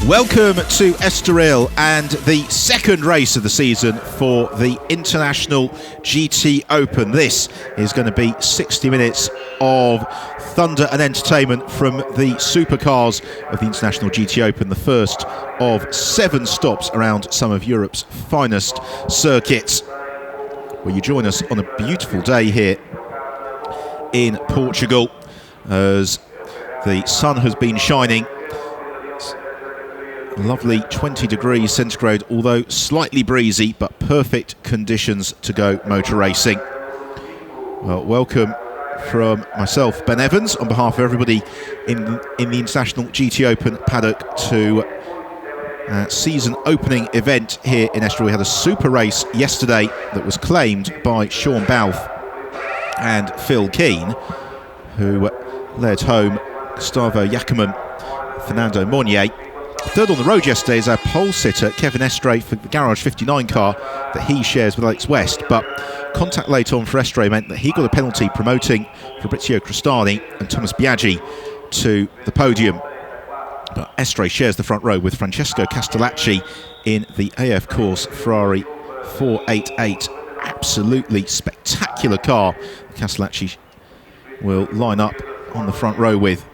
Welcome to Estoril and the second race of the season for the International GTOpen. This is going to be 60 minutes of thunder and entertainment from the supercars of the International GTOpen, the first of 7 stops around some of Europe's finest circuits. Will you join us on a beautiful day here in Portugal as the sun has been shining. Lovely 20 degrees centigrade, although slightly breezy, but perfect conditions to go motor racing. Well, welcome from myself, Ben Evans, on behalf of everybody in the International GTOpen paddock to season opening event here in Estoril. We had a super race yesterday that was claimed by Sean Balfe and Phil Keane, who led home Gustavo Yakiman, Fernando Monnier. Third on the road yesterday is our pole sitter Kevin Estoril for the Garage 59 car that he shares with Alex West, but contact late on for Estoril meant that he got a penalty promoting Fabrizio Cristani and Thomas Biaggi to the podium. But Estoril shares the front row with Francesco Castellacci in the AF Course Ferrari 488. Absolutely spectacular car Castellacci will line up on the front row with.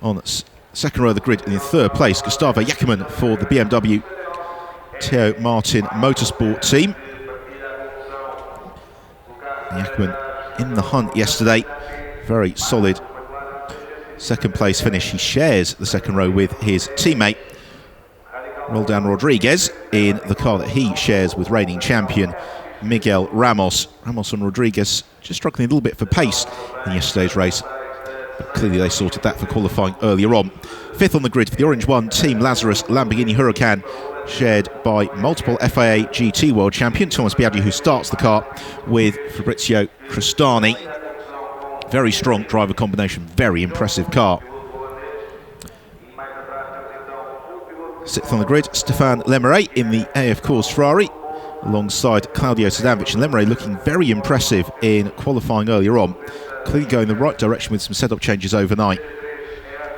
On second row of the grid in third place, Gustavo Yakiman for the BMW Theo Martin Motorsport team. Yakiman in the hunt yesterday, very solid second place finish. He shares the second row with his teammate Roldan Rodriguez in the car that he shares with reigning champion Miguel Ramos. Ramos and Rodriguez just struggling a little bit for pace in yesterday's race, but clearly they sorted that for qualifying earlier on. Fifth on the grid for the Orange One, Team Lazarus Lamborghini Huracan, shared by multiple FIA GT World Champion Thomas Biaggi, who starts the car with Fabrizio Cristani. Very strong driver combination, very impressive car. Sixth on the grid, Stéphane Lemeray in the AF Course Ferrari, alongside Claudio Sadanovic, and Lemeray looking very impressive in qualifying earlier on. Clearly going the right direction with some setup changes overnight.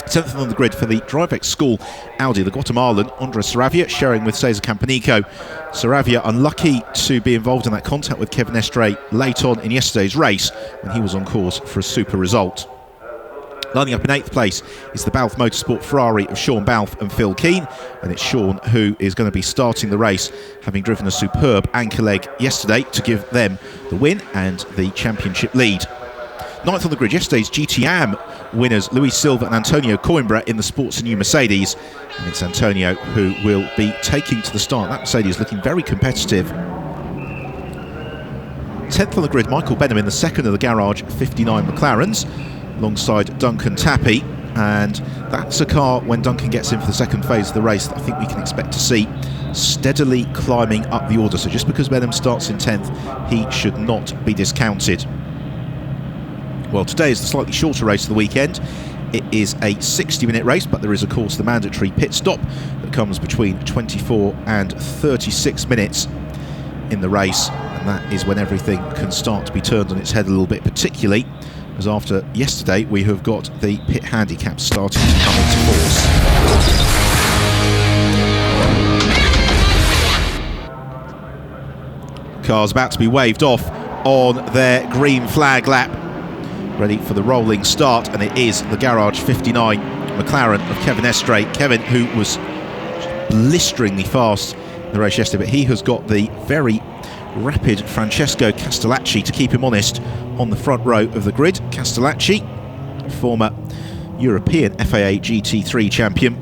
10th on the grid for the DriveX School Audi, the Guatemalan Andres Saravia sharing with Cesar Campanico. Saravia unlucky to be involved in that contact with Kevin Estoril late on in yesterday's race when he was on course for a super result. Lining up in 8th place is the Balfe Motorsport Ferrari of Sean Balfe and Phil Keane, and it's Sean who is going to be starting the race, having driven a superb anchor leg yesterday to give them the win and the championship lead. 9th on the grid, yesterday's GTAM winners Luis Silva and Antonio Coimbra in the Sports New Mercedes, and it's Antonio who will be taking to the start. That Mercedes looking very competitive. 10th on the grid, Michael Benham in the second of the Garage 59 McLarens, alongside Duncan Tappy, and that's a car when Duncan gets in for the second phase of the race that I think we can expect to see steadily climbing up the order. So just because Benham starts in 10th, he should not be discounted. Well, today is the slightly shorter race of the weekend. It is a 60-minute race, but there is, of course, the mandatory pit stop that comes between 24 and 36 minutes in the race, and that is when everything can start to be turned on its head a little bit, particularly as after yesterday we have got the pit handicap starting to come into force. Cars about to be waved off on their green flag lap, ready for the rolling start, and it is the Garage 59 McLaren of Kevin Estoril. Kevin, who was blisteringly fast in the race yesterday, but he has got the very rapid Francesco Castellacci to keep him honest on the front row of the grid. Castellacci, former European FIA GT3 champion,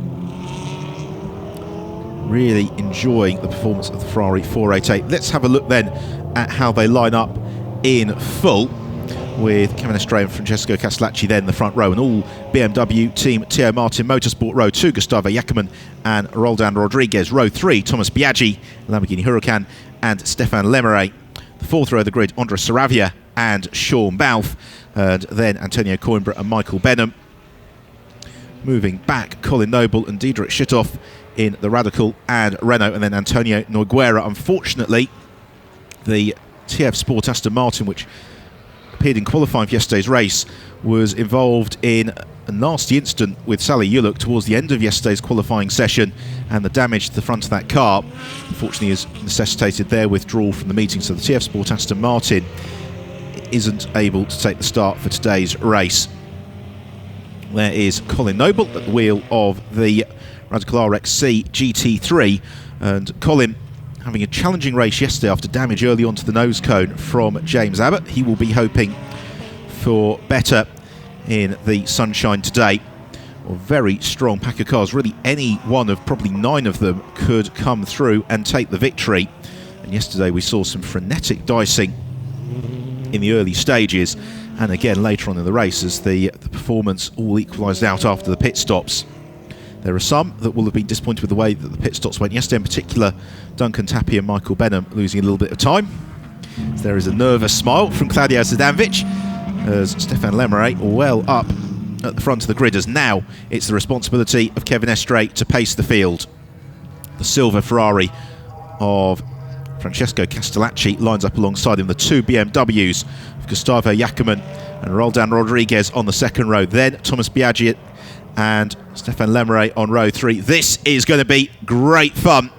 really enjoying the performance of the Ferrari 488. Let's have a look then at how they line up in full, with Kevin Estoril and Francesco Castellacci then the front row, and all BMW team Theo Martin Motorsport. Row 2, Gustavo Yakiman and Roldan Rodriguez. Row 3, Thomas Biaggi, Lamborghini Huracan and Stéphane Lemeray. The fourth row of the grid, Andres Saravia and Sean Balfe, and then Antonio Coimbra and Michael Benham. Moving back, Colin Noble and Diederik Schittoff in the Radical and Renault, and then Antonio Nogueira. Unfortunately, the TF Sport Aston Martin, which appeared in qualifying for yesterday's race, was involved in a nasty incident with Sally Yuluk towards the end of yesterday's qualifying session, and the damage to the front of that car unfortunately has necessitated their withdrawal from the meeting, so the TF Sport Aston Martin isn't able to take the start for today's race. There is Colin Noble at the wheel of the Radical RXC GT3, and Colin having a challenging race yesterday after damage early onto the nose cone from James Abbott. He will be hoping for better in the sunshine today. A very strong pack of cars. Really any one of probably 9 of them could come through and take the victory. And yesterday we saw some frenetic dicing in the early stages, and again later on in the race as the performance all equalised out after the pit stops. There are some that will have been disappointed with the way that the pit stops went yesterday, in particular Duncan Tappy and Michael Benham losing a little bit of time. There is a nervous smile from Claudio Zdanovic as Stefan Lemeray well up at the front of the grid, as now it's the responsibility of Kevin Estoril to pace the field. The silver Ferrari of Francesco Castellacci lines up alongside him, the 2 BMWs of Gustavo Jacquemin and Roldan Rodriguez on the second row, then Thomas Biaggi and Stefan Lemeray on row 3. This is going to be great fun.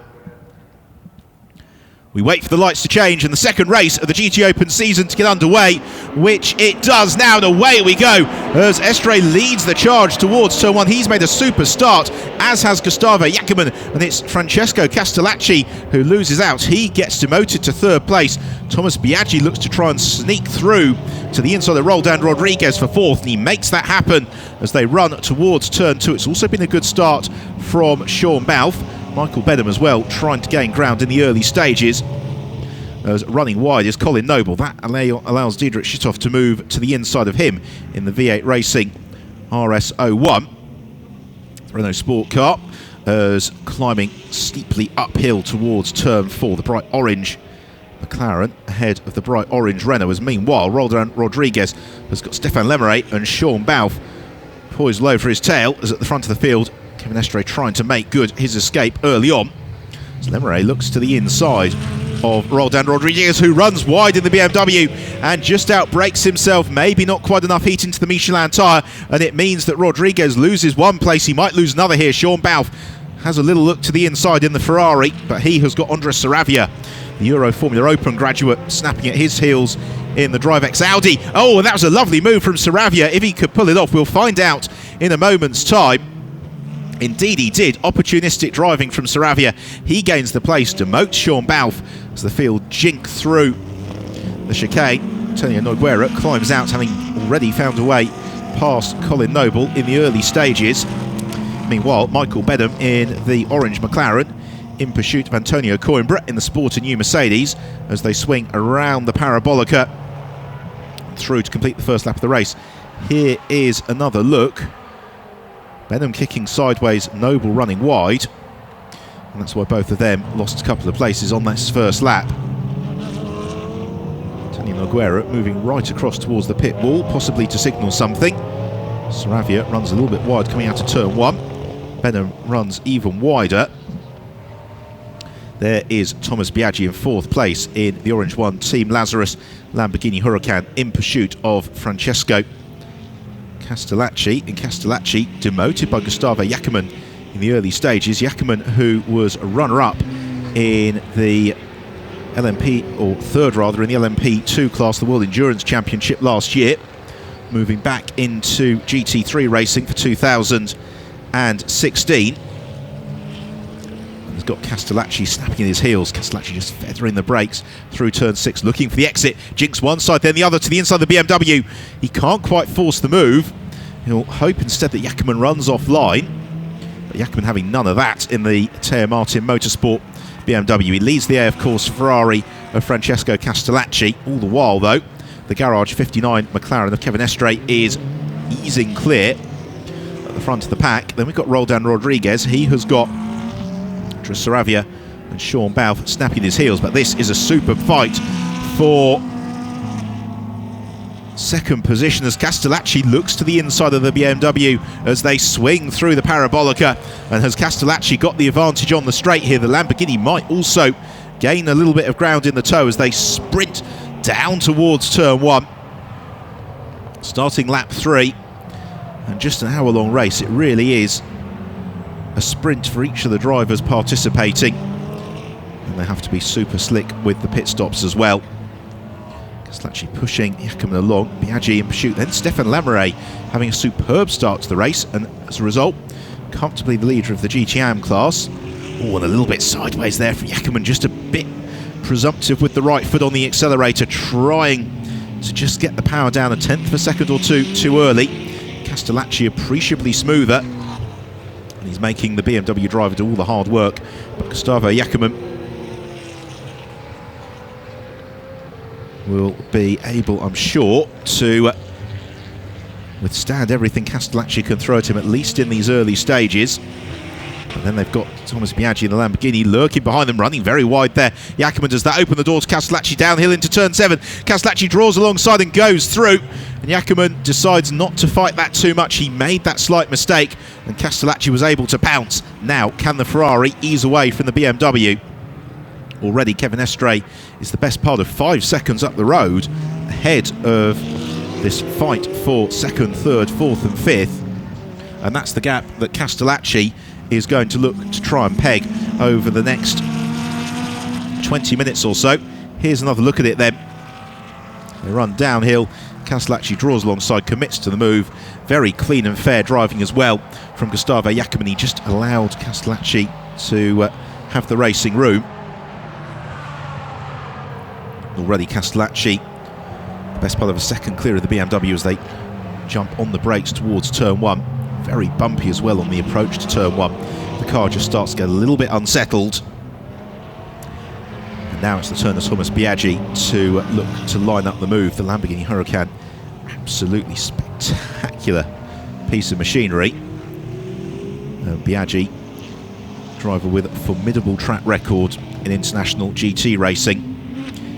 We wait for the lights to change and the second race of the GTOpen season to get underway, which it does now, and away we go as Estoril leads the charge towards turn 1. He's made a super start, as has Gustavo Jacquemin, and it's Francesco Castellacci who loses out. He gets demoted to 3rd place. Thomas Biaggi looks to try and sneak through to the inside of Roldan Rodriguez for 4th, and he makes that happen as they run towards turn 2. It's also been a good start from Sean Balfe. Michael Benham as well, trying to gain ground in the early stages. As running wide is Colin Noble. That allows Diederik Schittoff to move to the inside of him in the V8 Racing RS01 Renault Sport car, as climbing steeply uphill towards turn 4. The bright orange McLaren ahead of the bright orange Renault, as meanwhile Roldan Rodriguez has got Stefan Lemeray and Sean Balfe poised low for his tail, as at the front of the field Kevin Estoril trying to make good his escape early on. So Lemeray looks to the inside of Roldan Rodriguez, who runs wide in the BMW and just outbrakes himself. Maybe not quite enough heat into the Michelin tyre, and it means that Rodriguez loses one place. He might lose another here. Sean Balfe has a little look to the inside in the Ferrari, but he has got Andres Saravia, the Euro Formula Open graduate, snapping at his heels in the DriveX Audi. Oh, and that was a lovely move from Saravia. If he could pull it off, we'll find out in a moment's time. Indeed he did. Opportunistic driving from Saravia. He gains the place, demotes Sean Balfe as the field jink through the chicane. Antonio Nogueira climbs out, having already found a way past Colin Noble in the early stages. Meanwhile, Michael Benham in the orange McLaren in pursuit of Antonio Coimbra in the Sport and New Mercedes as they swing around the Parabolica through to complete the first lap of the race. Here is another look. Benham kicking sideways, Noble running wide, and that's why both of them lost a couple of places on this first lap. Antonio Nogueira moving right across towards the pit wall, possibly to signal something. Saravia runs a little bit wide coming out of turn 1. Benham runs even wider. There is Thomas Biaggi in 4th place in the orange one, Team Lazarus Lamborghini Huracan, in pursuit of Francesco Castellacci, and Castellacci demoted by Gustavo Jacquemin in the early stages. Jacquemin, who was a runner-up in the LMP, or 3rd rather, in the LMP2 class, the World Endurance Championship last year, moving back into GT3 racing for 2016. He's got Castellacci snapping in his heels. Castellacci just feathering the brakes through turn 6, looking for the exit. Jinks one side, then the other to the inside of the BMW. He can't quite force the move. He'll hope instead that Jacquemin runs offline. But Jacquemin having none of that in the Teo Martin Motorsport BMW. He leads the AF Course Ferrari of Francesco Castellacci. All the while, though, the Garage 59 McLaren of Kevin Estoril is easing clear at the front of the pack. Then we've got Roldan Rodriguez. He has got Saravia and Sean Balfe snapping his heels, but this is a superb fight for second position as Castellacci looks to the inside of the BMW as they swing through the Parabolica. And has Castellacci got the advantage on the straight here? The Lamborghini might also gain a little bit of ground in the toe as they sprint down towards turn 1. Starting lap 3, and just an hour-long race. It really is a sprint for each of the drivers participating, and they have to be super slick with the pit stops as well. Castellacci pushing Jackman along, Biaggi in pursuit, then Stefan Lamoureux having a superb start to the race, and as a result, comfortably the leader of the GTOpen class. Oh, and a little bit sideways there for Jackman, just a bit presumptive with the right foot on the accelerator, trying to just get the power down a tenth of a second or two too early. Castellacci appreciably smoother, and he's making the BMW driver do all the hard work, but Gustavo Jackman will be able, I'm sure, to withstand everything Castellacci can throw at him, at least in these early stages. And then they've got Thomas Biaggi in the Lamborghini lurking behind them, running very wide there. Jackman does that, open the door to Castellacci downhill into turn 7. Castellacci draws alongside and goes through, and Jackman decides not to fight that too much. He made that slight mistake, and Castellacci was able to pounce. Now, can the Ferrari ease away from the BMW? Already Kevin Estoril is the best part of 5 seconds up the road, ahead of this fight for 2nd, 3rd, 4th and 5th. And that's the gap that Castellacci is going to look to try and peg over the next 20 minutes or so. Here's another look at it then. They run downhill. Castellacci draws alongside, commits to the move. Very clean and fair driving as well from Gustavo Jackman. He just allowed Castellacci to have the racing room. Already Castellacci, the best part of a second clear of the BMW as they jump on the brakes towards turn 1. Very bumpy as well on the approach to turn 1. The car just starts to get a little bit unsettled. And now it's the turn of Thomas Biaggi to look to line up the move. The Lamborghini Huracan, absolutely spectacular piece of machinery. Biaggi, driver with a formidable track record in international GT racing.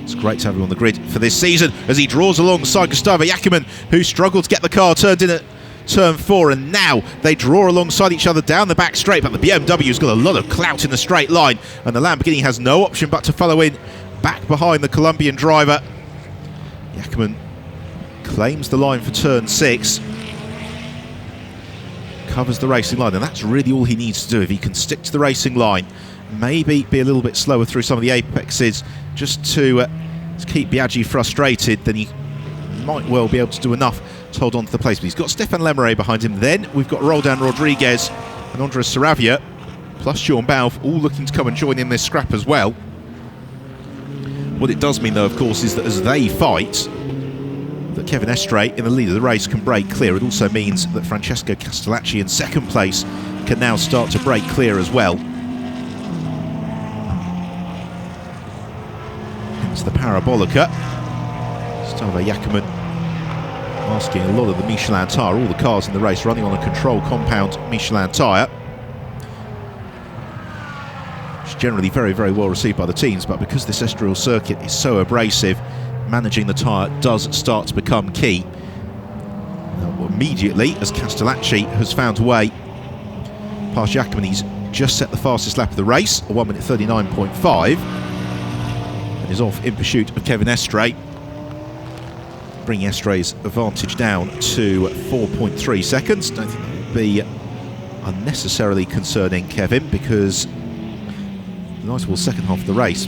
It's great to have him on the grid for this season as he draws alongside Gustavo Jackman, who struggled to get the car turned in at turn 4, and now they draw alongside each other down the back straight, but the BMW's got a lot of clout in the straight line, and the Lamborghini has no option but to follow in back behind the Colombian driver. Jackman claims the line for turn 6, covers the racing line, and that's really all he needs to do. If he can stick to the racing line, maybe be a little bit slower through some of the apexes just to keep Biaggi frustrated, then he might well be able to do enough to hold on to the place. But he's got Stefan Lamoureux behind him. Then we've got Roldan Rodriguez and Andres Saravia, plus Sean Balfe, all looking to come and join in this scrap as well. What it does mean, though, of course, is that as they fight, that Kevin Estoril in the lead of the race can break clear. It also means that Francesco Castellacci in second place can now start to break clear as well. It's the Parabolica. Gustavo Jackman asking a lot of the Michelin tyre. All the cars in the race running on a control compound Michelin tyre. It's generally very, very well received by the teams, but because this Estoril circuit is so abrasive, managing the tyre does start to become key. Now, immediately, as Castellacci has found a way past Jackman, he's just set the fastest lap of the race, a 1 minute 39.5, and is off in pursuit of Kevin Estoril, bringing Estoril's advantage down to 4.3 seconds. Don't think that will be unnecessarily concerning Kevin, because nice well second half of the race,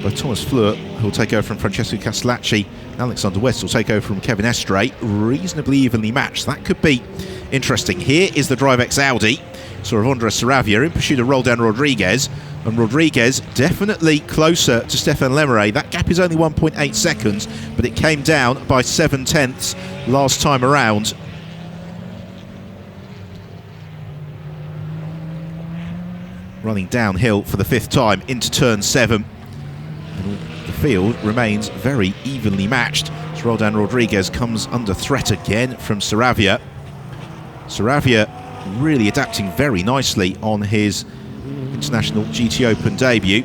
both Thomas Fleur, who will take over from Francesco Castellacci, and Alexander West will take over from Kevin Estoril, reasonably evenly matched. That could be interesting. Here is the DriveX Audi, sort of Andres Saravia in pursuit of Roldan Rodriguez, and Rodriguez definitely closer to Stefan Lamoureux. That gap is only 1.8 seconds, but it came down by 7/10 last time around. Running downhill for the 5th time into turn 7. And the field remains very evenly matched as Roldan Rodriguez comes under threat again from Saravia. Saravia really adapting very nicely on his international GTOpen debut.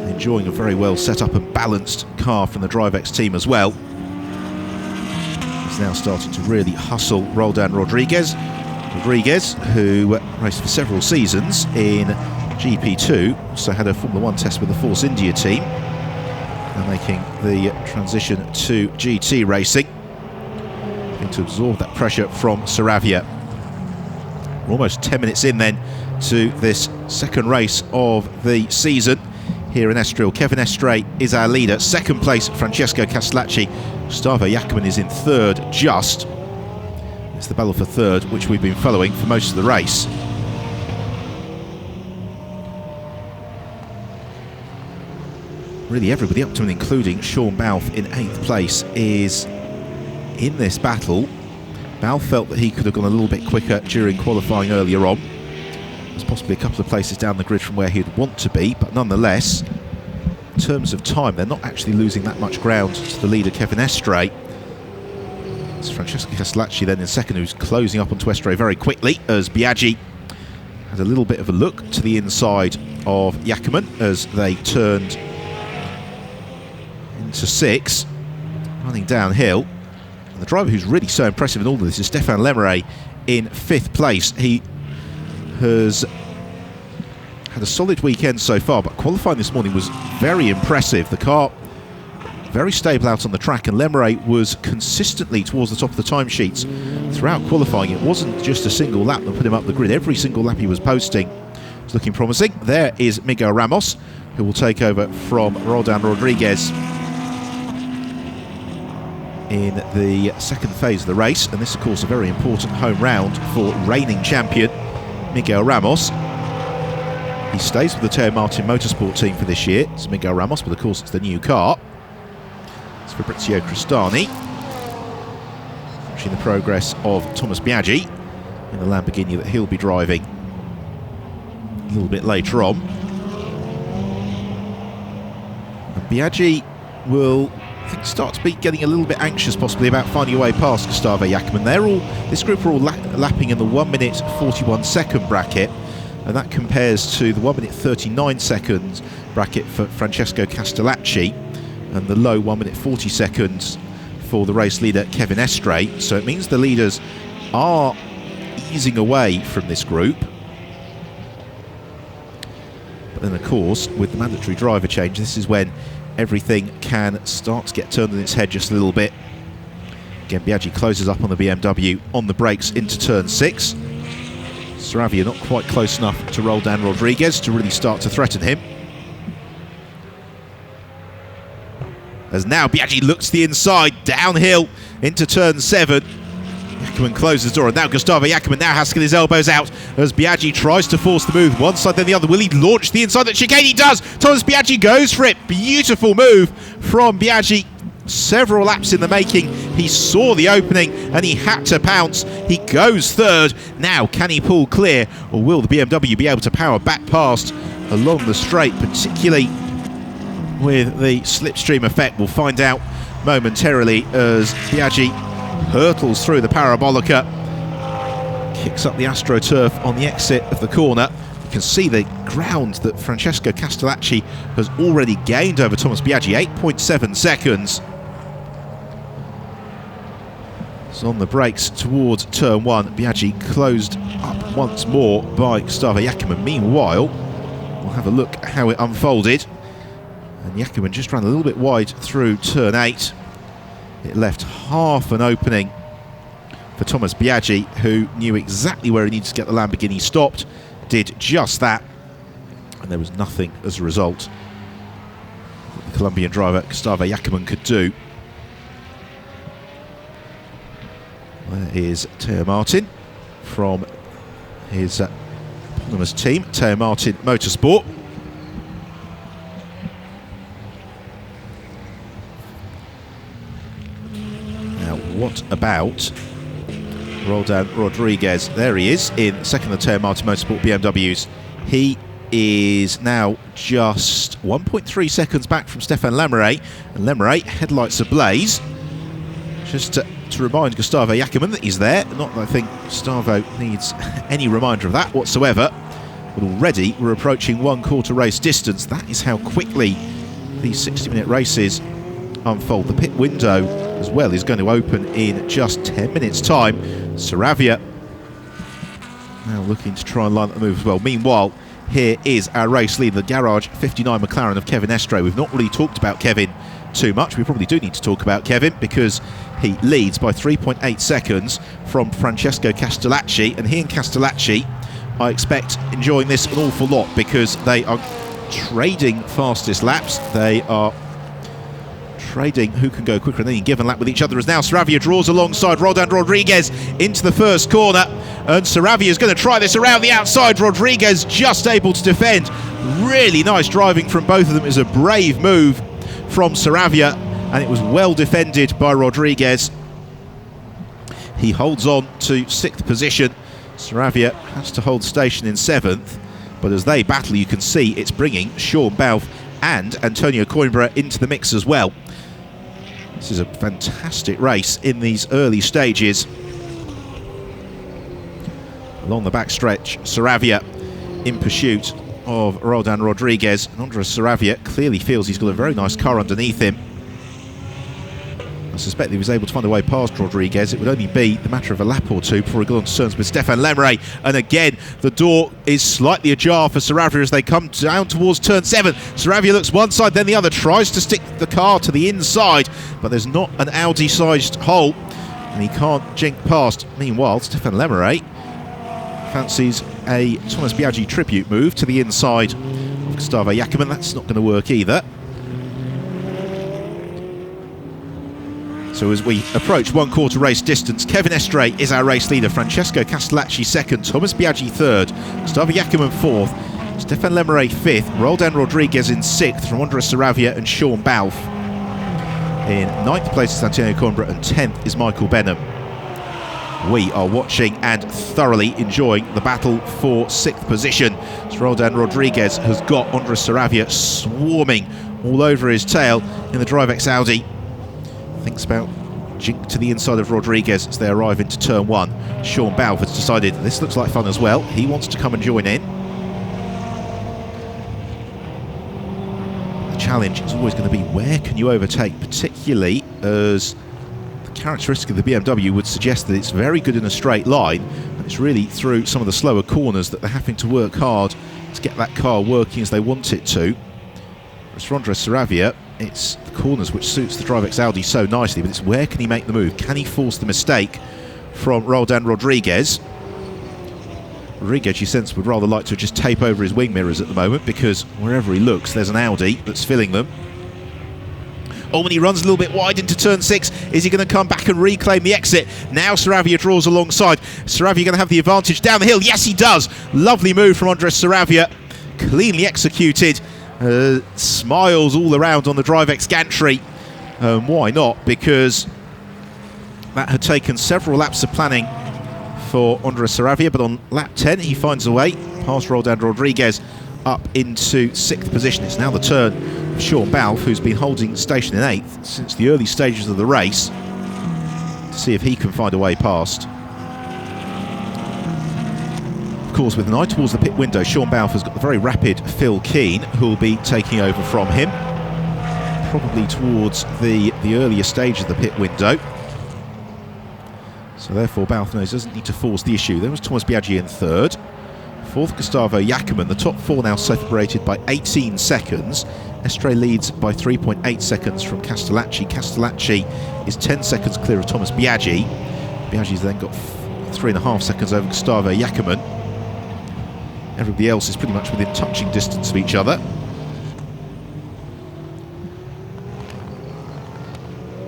Enjoying a very well set up and balanced car from the DriveX team as well. He's now starting to really hustle Roldan Rodriguez. Rodriguez, who raced for several seasons in GP2, also had a Formula 1 test with the Force India team. Now making the transition to GT racing, to absorb that pressure from Saravia. We're almost 10 minutes in then to this second race of the season here in Estoril. Kevin Estre is our leader. Second place, Francesco Castellacci. Gustavo Jacquemin is in third just. It's the battle for third, which we've been following for most of the race. Really everybody up to and including Sean Balfe in 8th place is in this battle. Balfe felt that he could have gone a little bit quicker during qualifying earlier on. There's possibly a couple of places down the grid from where he'd want to be, but nonetheless, in terms of time, they're not actually losing that much ground to the leader, Kevin Estre. It's Francesco Castellacci then in second, who's closing up onto Estre very quickly, as Biaggi had a little bit of a look to the inside of Jacquemin as they turned into 6, running downhill. And the driver who's really so impressive in all of this is Stéphane Lemeray in 5th place. He has had a solid weekend so far, but qualifying this morning was very impressive. The car very stable out on the track, and Lemeray was consistently towards the top of the timesheets throughout qualifying. It wasn't just a single lap that put him up the grid. Every single lap he was posting was looking promising. There is Miguel Ramos, who will take over from Roldan Rodriguez in the second phase of the race, and this of course a very important home round for reigning champion Miguel Ramos. He stays with the Teo Martin Motorsport team for this year. It's Miguel Ramos, but of course it's the new car. It's Fabrizio Cristani, watching the progress of Thomas Biaggi in the Lamborghini that he'll be driving a little bit later on. And Biaggi will, I think, start to be getting a little bit anxious possibly about finding a way past Gustavo Jacquemin. This group are all lapping in the 1 minute 41 second bracket, and that compares to the 1 minute 39 seconds bracket for Francesco Castellacci and the low 1 minute 40 seconds for the race leader Kevin Estre. So it means the leaders are easing away from this group. But then of course, with the mandatory driver change, this is when everything can start to get turned on its head just a little bit. Again, Biaggi closes up on the BMW on the brakes into turn 6. Saravia not quite close enough to Roldan Rodriguez to really start to threaten him. As now Biaggi looks to the inside, downhill into turn 7. Jacquemin closes the door, and now Gustavo Jacquemin now has to get his elbows out as Biaggi tries to force the move one side then the other. Will he launch the inside that chicane? He does! Thomas Biaggi goes for it. Beautiful move from Biaggi. Several laps in the making. He saw the opening and he had to pounce. He goes third. Now can he pull clear, or will the BMW be able to power back past along the straight, particularly with the slipstream effect? We'll find out momentarily as Biaggi hurtles through the parabolica, kicks up the AstroTurf on the exit of the corner. You can see the ground that Francesco Castellacci has already gained over Thomas Biaggi, 8.7 seconds. So on the brakes towards turn 1, Biaggi closed up once more by Gustavo Jacquemin. Meanwhile, we'll have a look at how it unfolded. And Jacquemin just ran a little bit wide through turn 8. It left half an opening for Thomas Biaggi, who knew exactly where he needed to get the Lamborghini stopped, did just that, and there was nothing as a result that the Colombian driver Gustavo Jacquemin could do. There is Teo Martin from his eponymous team, Teo Martin Motorsport. What about Roldan Rodriguez? There he is in second of the Teo Martin Motorsport BMWs. He is now just 1.3 seconds back from Stéphane Lemeray, and Lemeray, headlights ablaze. Just to remind Gustavo Jacquemin that he's there. Not that I think Gustavo needs any reminder of that whatsoever. But already we're approaching 1/4 race distance. That is how quickly these 60-minute races unfold. The pit window as well is going to open in just 10 minutes time. Saravia now looking to try and line up the move as well. Meanwhile, here is our race leader, the Garage 59 McLaren of Kevin Estre. We've not really talked about Kevin too much, we probably do need to talk about Kevin, because he leads by 3.8 seconds from Francesco Castellacci, and he and Castellacci, I expect, enjoying this an awful lot, because they are trading fastest laps. They are trading who can go quicker in any given lap with each other, as now Saravia draws alongside Roldan Rodriguez into the first corner, and Saravia is going to try this around the outside. Rodriguez just able to defend. Really nice driving from both of them. It was a brave move from Saravia, and it was well defended by Rodriguez. He holds on to 6th position. Saravia has to hold station in 7th, but as they battle, you can see it's bringing Sean Balfe and Antonio Coimbra into the mix as well. This is a fantastic race in these early stages. Along the backstretch, Saravia in pursuit of Roldan Rodriguez, and Andres Saravia clearly feels he's got a very nice car underneath him. I suspect he was able to find a way past Rodriguez. It would only be the matter of a lap or two before he got on to terms with Stefan Lemre. And again, the door is slightly ajar for Saravia as they come down towards turn 7. Saravia looks one side, then the other, tries to stick the car to the inside, but there's not an Audi-sized hole, and he can't jink past. Meanwhile, Stefan Lemre fancies a Thomas Biaggi tribute move to the inside of Gustavo Jackerman. That's not going to work either. So as we approach 1/4 race distance, Kevin Estre is our race leader, Francesco Castellacci 2nd, Thomas Biaggi 3rd, Gustavo Jackerman 4th, Stefan Lemre 5th, Roldan Rodriguez in 6th from Andres Saravia and Sean Balfe. In 9th place is Antonio Coimbra, and 10th is Michael Benham. We are watching and thoroughly enjoying the battle for 6th position. So Roldan Rodriguez has got Andres Saravia swarming all over his tail in the DriveX Audi. Thinks about jink to the inside of Rodriguez as they arrive into turn 1. Sean Balfe has decided this looks like fun as well. He wants to come and join in. The challenge is always going to be, where can you overtake, particularly as the characteristic of the BMW would suggest that it's very good in a straight line, and it's really through some of the slower corners that they're having to work hard to get that car working as they want it to. Whereas for Andres Saravia, it's the corners which suits the DriveX Audi so nicely, but it's where can he make the move? Can he force the mistake from Roldan Rodriguez? Rodriguez, you sense, would rather like to just tape over his wing mirrors at the moment, because wherever he looks, there's an Audi that's filling them. Oh, and he runs a little bit wide into turn 6. Is he going to come back and reclaim the exit? Now Saravia draws alongside. Saravia going to have the advantage down the hill. Yes, he does. Lovely move from Andres Saravia. Cleanly executed. Smiles all around on the DriveX gantry. Why not? Because that had taken several laps of planning for Andres Saravia, but on lap 10 he finds a way past Roldan Rodriguez up into 6th position. It's now the turn of Sean Balfe, who's been holding station in 8th since the early stages of the race, to see if he can find a way past. Of course, with an eye towards the pit window, Sean Balfe has got the very rapid Phil Keane, who will be taking over from him, probably towards the earlier stage of the pit window. So therefore, Balfe knows he doesn't need to force the issue. There was Thomas Biaggi in 3rd. 4th, Gustavo Jackerman. The top 4 now separated by 18 seconds. Estre leads by 3.8 seconds from Castellacci. Castellacci is 10 seconds clear of Thomas Biaggi. Biaggi's then got 3.5 seconds over Gustavo Jackerman. Everybody else is pretty much within touching distance of each other.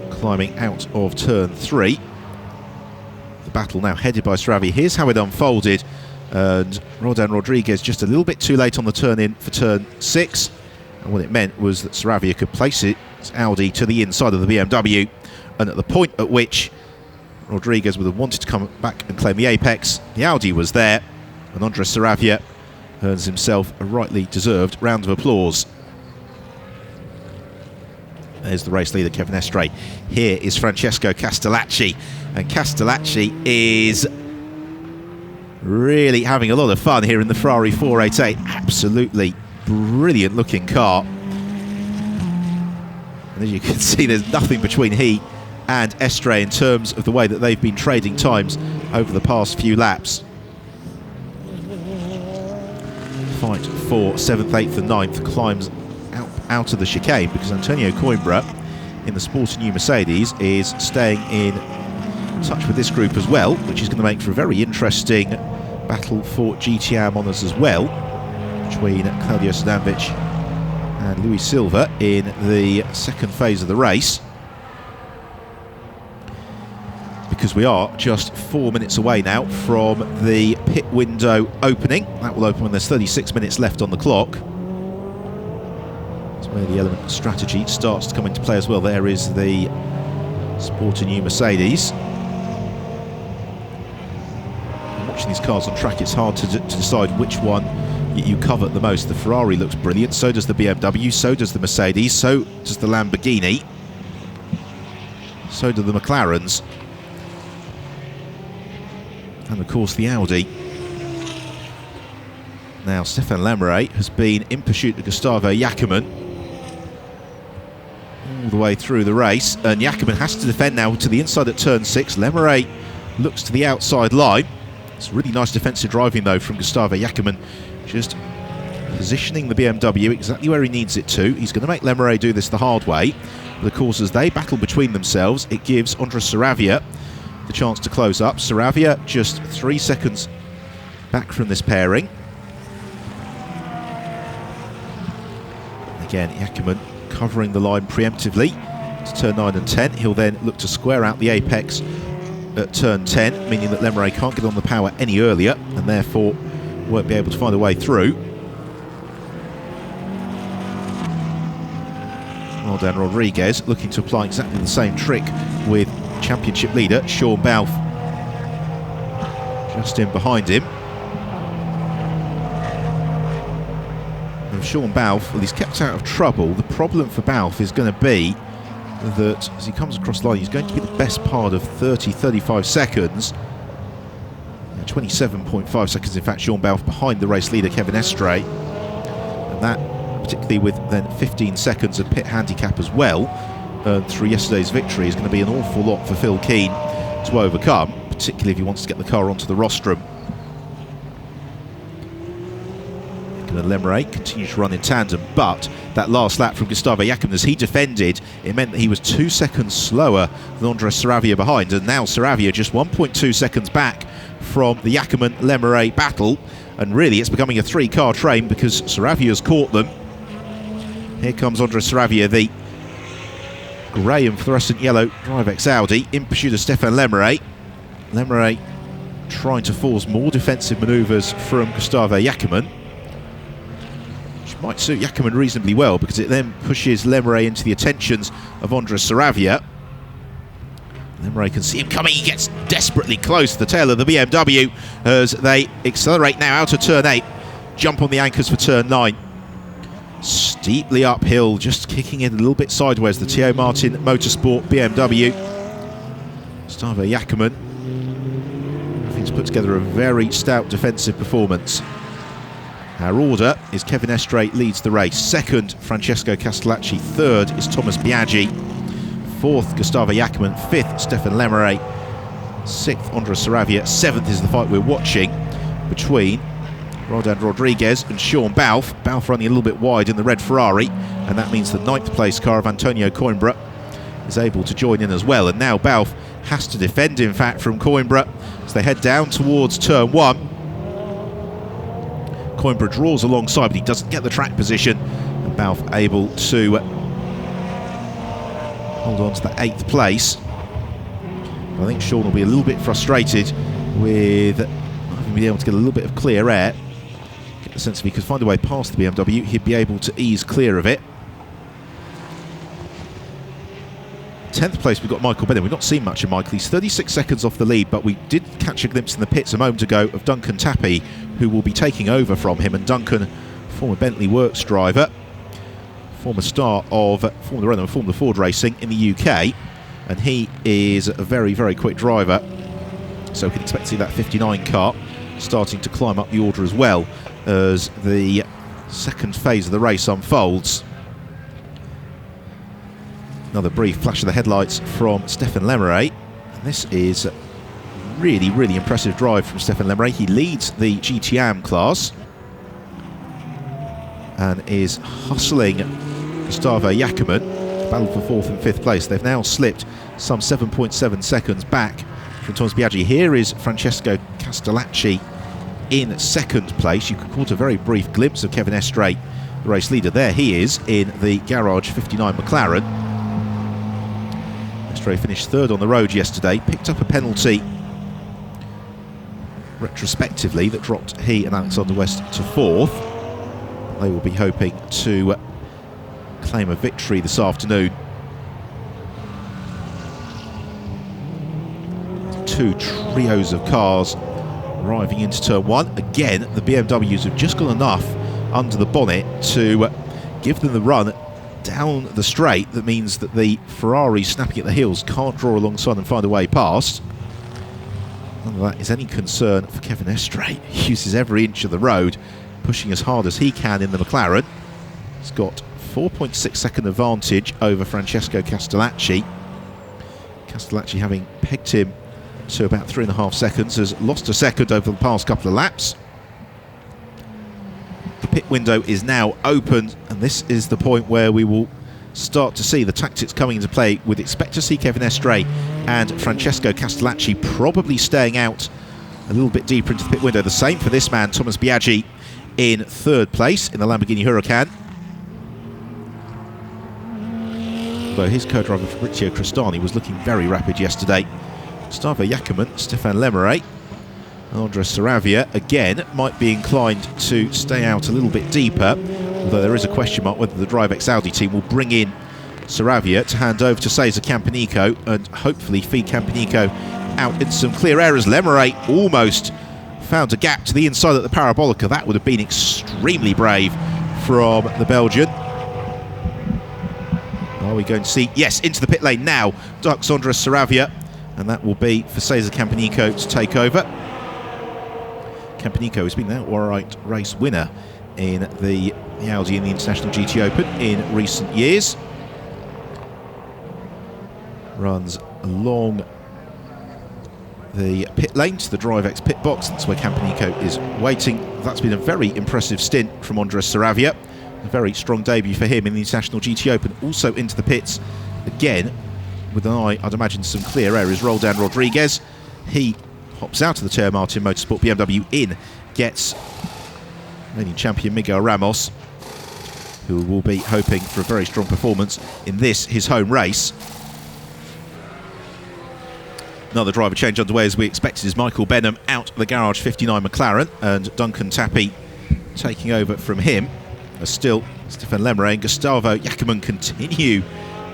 Climbing out of turn 3. The battle now headed by Saravia. Here's how it unfolded. And Roldan Rodriguez just a little bit too late on the turn in for turn 6. And what it meant was that Saravia could place its Audi to the inside of the BMW. And at the point at which Rodriguez would have wanted to come back and claim the apex, the Audi was there. And Andres Saravia earns himself a rightly deserved round of applause. There's the race leader, Kevin Estre. Here is Francesco Castellacci. And Castellacci is really having a lot of fun here in the Ferrari 488. Absolutely brilliant looking car. And as you can see, there's nothing between he and Estre in terms of the way that they've been trading times over the past few laps. Fight for 7th, 8th and 9th climbs out of the chicane, because Antonio Coimbra in the Sporting New Mercedes is staying in touch with this group as well, which is going to make for a very interesting battle for GTOpen honours as well, between Claudio Sadanovic and Luis Silva in the second phase of the race. Because we are just 4 minutes away now from the pit window opening. That will open when there's 36 minutes left on the clock. That's where the element of strategy starts to come into play as well. There is the Sporting New Mercedes. Watching these cars on track, it's hard to decide which one you covet the most. The Ferrari looks brilliant, so does the BMW, so does the Mercedes, so does the Lamborghini, so do the McLarens, and of course the Audi. Now Stefan Lemire has been in pursuit of Gustavo Jacquemin all the way through the race, and Jacquemin has to defend now to the inside at turn 6. Lemire looks to the outside line. It's really nice defensive driving though from Gustavo Jacquemin, just positioning the BMW exactly where he needs it to. He's going to make Lemire do this the hard way, but of course as they battle between themselves, it gives Andres Saravia the chance to close up. Saravia just 3 seconds back from this pairing. Again, Jacquemin covering the line preemptively to turn 9 and 10. He'll then look to square out the apex at turn 10, meaning that Lemire can't get on the power any earlier and therefore won't be able to find a way through. Roldan Rodriguez looking to apply exactly the same trick with championship leader Sean Balfe just in behind him. And Sean Balfe, well, he's kept out of trouble. The problem for Balfe is going to be that as he comes across the line, he's going to be the best part of 30-35 seconds. 27.5 seconds, in fact, Sean Balfe behind the race leader Kevin Estoril. And that, particularly with then 15 seconds of pit handicap as well, through yesterday's victory, is going to be an awful lot for Phil Keane to overcome, particularly if he wants to get the car onto the rostrum. Lemire continues to run in tandem, but that last lap from Gustavo Jacquemin, as he defended, it meant that he was 2 seconds slower than Andres Saravia behind, and now Saravia just 1.2 seconds back from the Jacquemin-Lemire battle, and really it's becoming a three-car train because Saravia's caught them. Here comes Andres Saravia, the grey and fluorescent yellow DriveX Audi, in pursuit of Stefan Lemire. Lemire trying to force more defensive manoeuvres from Gustavo Jacquemin, which might suit Jacquemin reasonably well because it then pushes Lemire into the attentions of Andres Saravia. Lemire can see him coming, he gets desperately close to the tail of the BMW as they accelerate now out of turn 8, jump on the anchors for turn 9. Steeply uphill, just kicking it a little bit sideways, the T.O. Martin Motorsport BMW. Gustavo Jacquemin having to put together a very stout defensive performance. Our order is Kevin Estoril leads the race. Second, Francesco Castellacci. Third is Thomas Biaggi. Fourth, Gustavo Jacquemin. Fifth, Stefan Lemire. Sixth, Andres Saravia. Seventh is the fight we're watching between Roldan Rodriguez and Sean Balfe. Balfe running a little bit wide in the red Ferrari, and that means the 9th place car of Antonio Coimbra is able to join in as well. And now Balfe has to defend, in fact, from Coimbra as they head down towards turn 1. Coimbra draws alongside, but he doesn't get the track position, and Balfe able to hold on to the 8th place. I think Sean will be a little bit frustrated with not having been able to get a little bit of clear air. Get the sense if he could find a way past the BMW, he'd be able to ease clear of it. 10th place, we've got Michael Bennett. We've not seen much of Michael. He's 36 seconds off the lead, but we did catch a glimpse in the pits a moment ago of Duncan Tappy, who will be taking over from him. And Duncan, former Bentley Works driver, former star of Formula Renault and Formula Ford racing in the UK, and he is a very, very quick driver. So we can expect to see that 59 car starting to climb up the order as well as the second phase of the race unfolds. Another brief flash of the headlights from Stefan Lemire. And this is really, really impressive drive from Stefan Lemire. He leads the GTOpen class and is hustling Gustavo Jacquemin. battle for 4th and 5th place. They've now slipped some 7.7 seconds back from Thomas Biaggi. Here is Francesco Castellacci in 2nd place. You caught a very brief glimpse of Kevin Estoril, the race leader. There he is in the Garage 59 McLaren. Estoril finished 3rd on the road yesterday, picked up a penalty retrospectively that dropped he and Alexander West to 4th. They will be hoping to claim a victory this afternoon. 2 trios of cars arriving into turn 1. Again, the BMWs have just got enough under the bonnet to give them the run down the straight. That means that the Ferraris snapping at the heels can't draw alongside and find a way past. None of that is any concern for Kevin Estoril. He uses every inch of the road, pushing as hard as he can in the McLaren. He's got 4.6 second advantage over Francesco Castellacci. Castellacci, having pegged him to about 3.5 seconds, has lost a second over the past couple of laps. The pit window is now open, and this is the point where we will start to see the tactics coming into play. We'd expect to see Kevin Estoril and Francesco Castellacci probably staying out a little bit deeper into the pit window. The same for this man, Thomas Biaggi, in 3rd place in the Lamborghini Huracan. Although his co-driver Fabrizio Crestani was looking very rapid yesterday. Gustavo Jacquemin, Stéphane Lemeray and Andres Saravia again might be inclined to stay out a little bit deeper, although there is a question mark whether the DriveX Audi team will bring in Saravia to hand over to Cesar Campanico and hopefully feed Campanico out into some clear areas. Lemeray almost found a gap to the inside of the Parabolica. That would have been extremely brave from the Belgian. Are we going to see? Yes, into the pit lane now, ducks Andres Saravia, and that will be for Cesar Campanico to take over. Campanico has been an outright race winner in the Audi in the International GTOpen in recent years. Runs along the pit lane to the DriveX pit box. That's where Campanico is waiting. That's been a very impressive stint from Andres Saravia. A very strong debut for him in the International GTOpen. Also into the pits again with an eye, I'd imagine, some clear areas. Roldan Rodriguez, he hops out of the Teo Martin Motorsport BMW. In gets reigning champion Miguel Ramos, who will be hoping for a very strong performance in this, his home race. Another driver change underway as we expected is Michael Benham out of the Garage 59 McLaren, and Duncan Tappy taking over from him. As still Stéphane Lemeray and Gustavo Jacquemin continue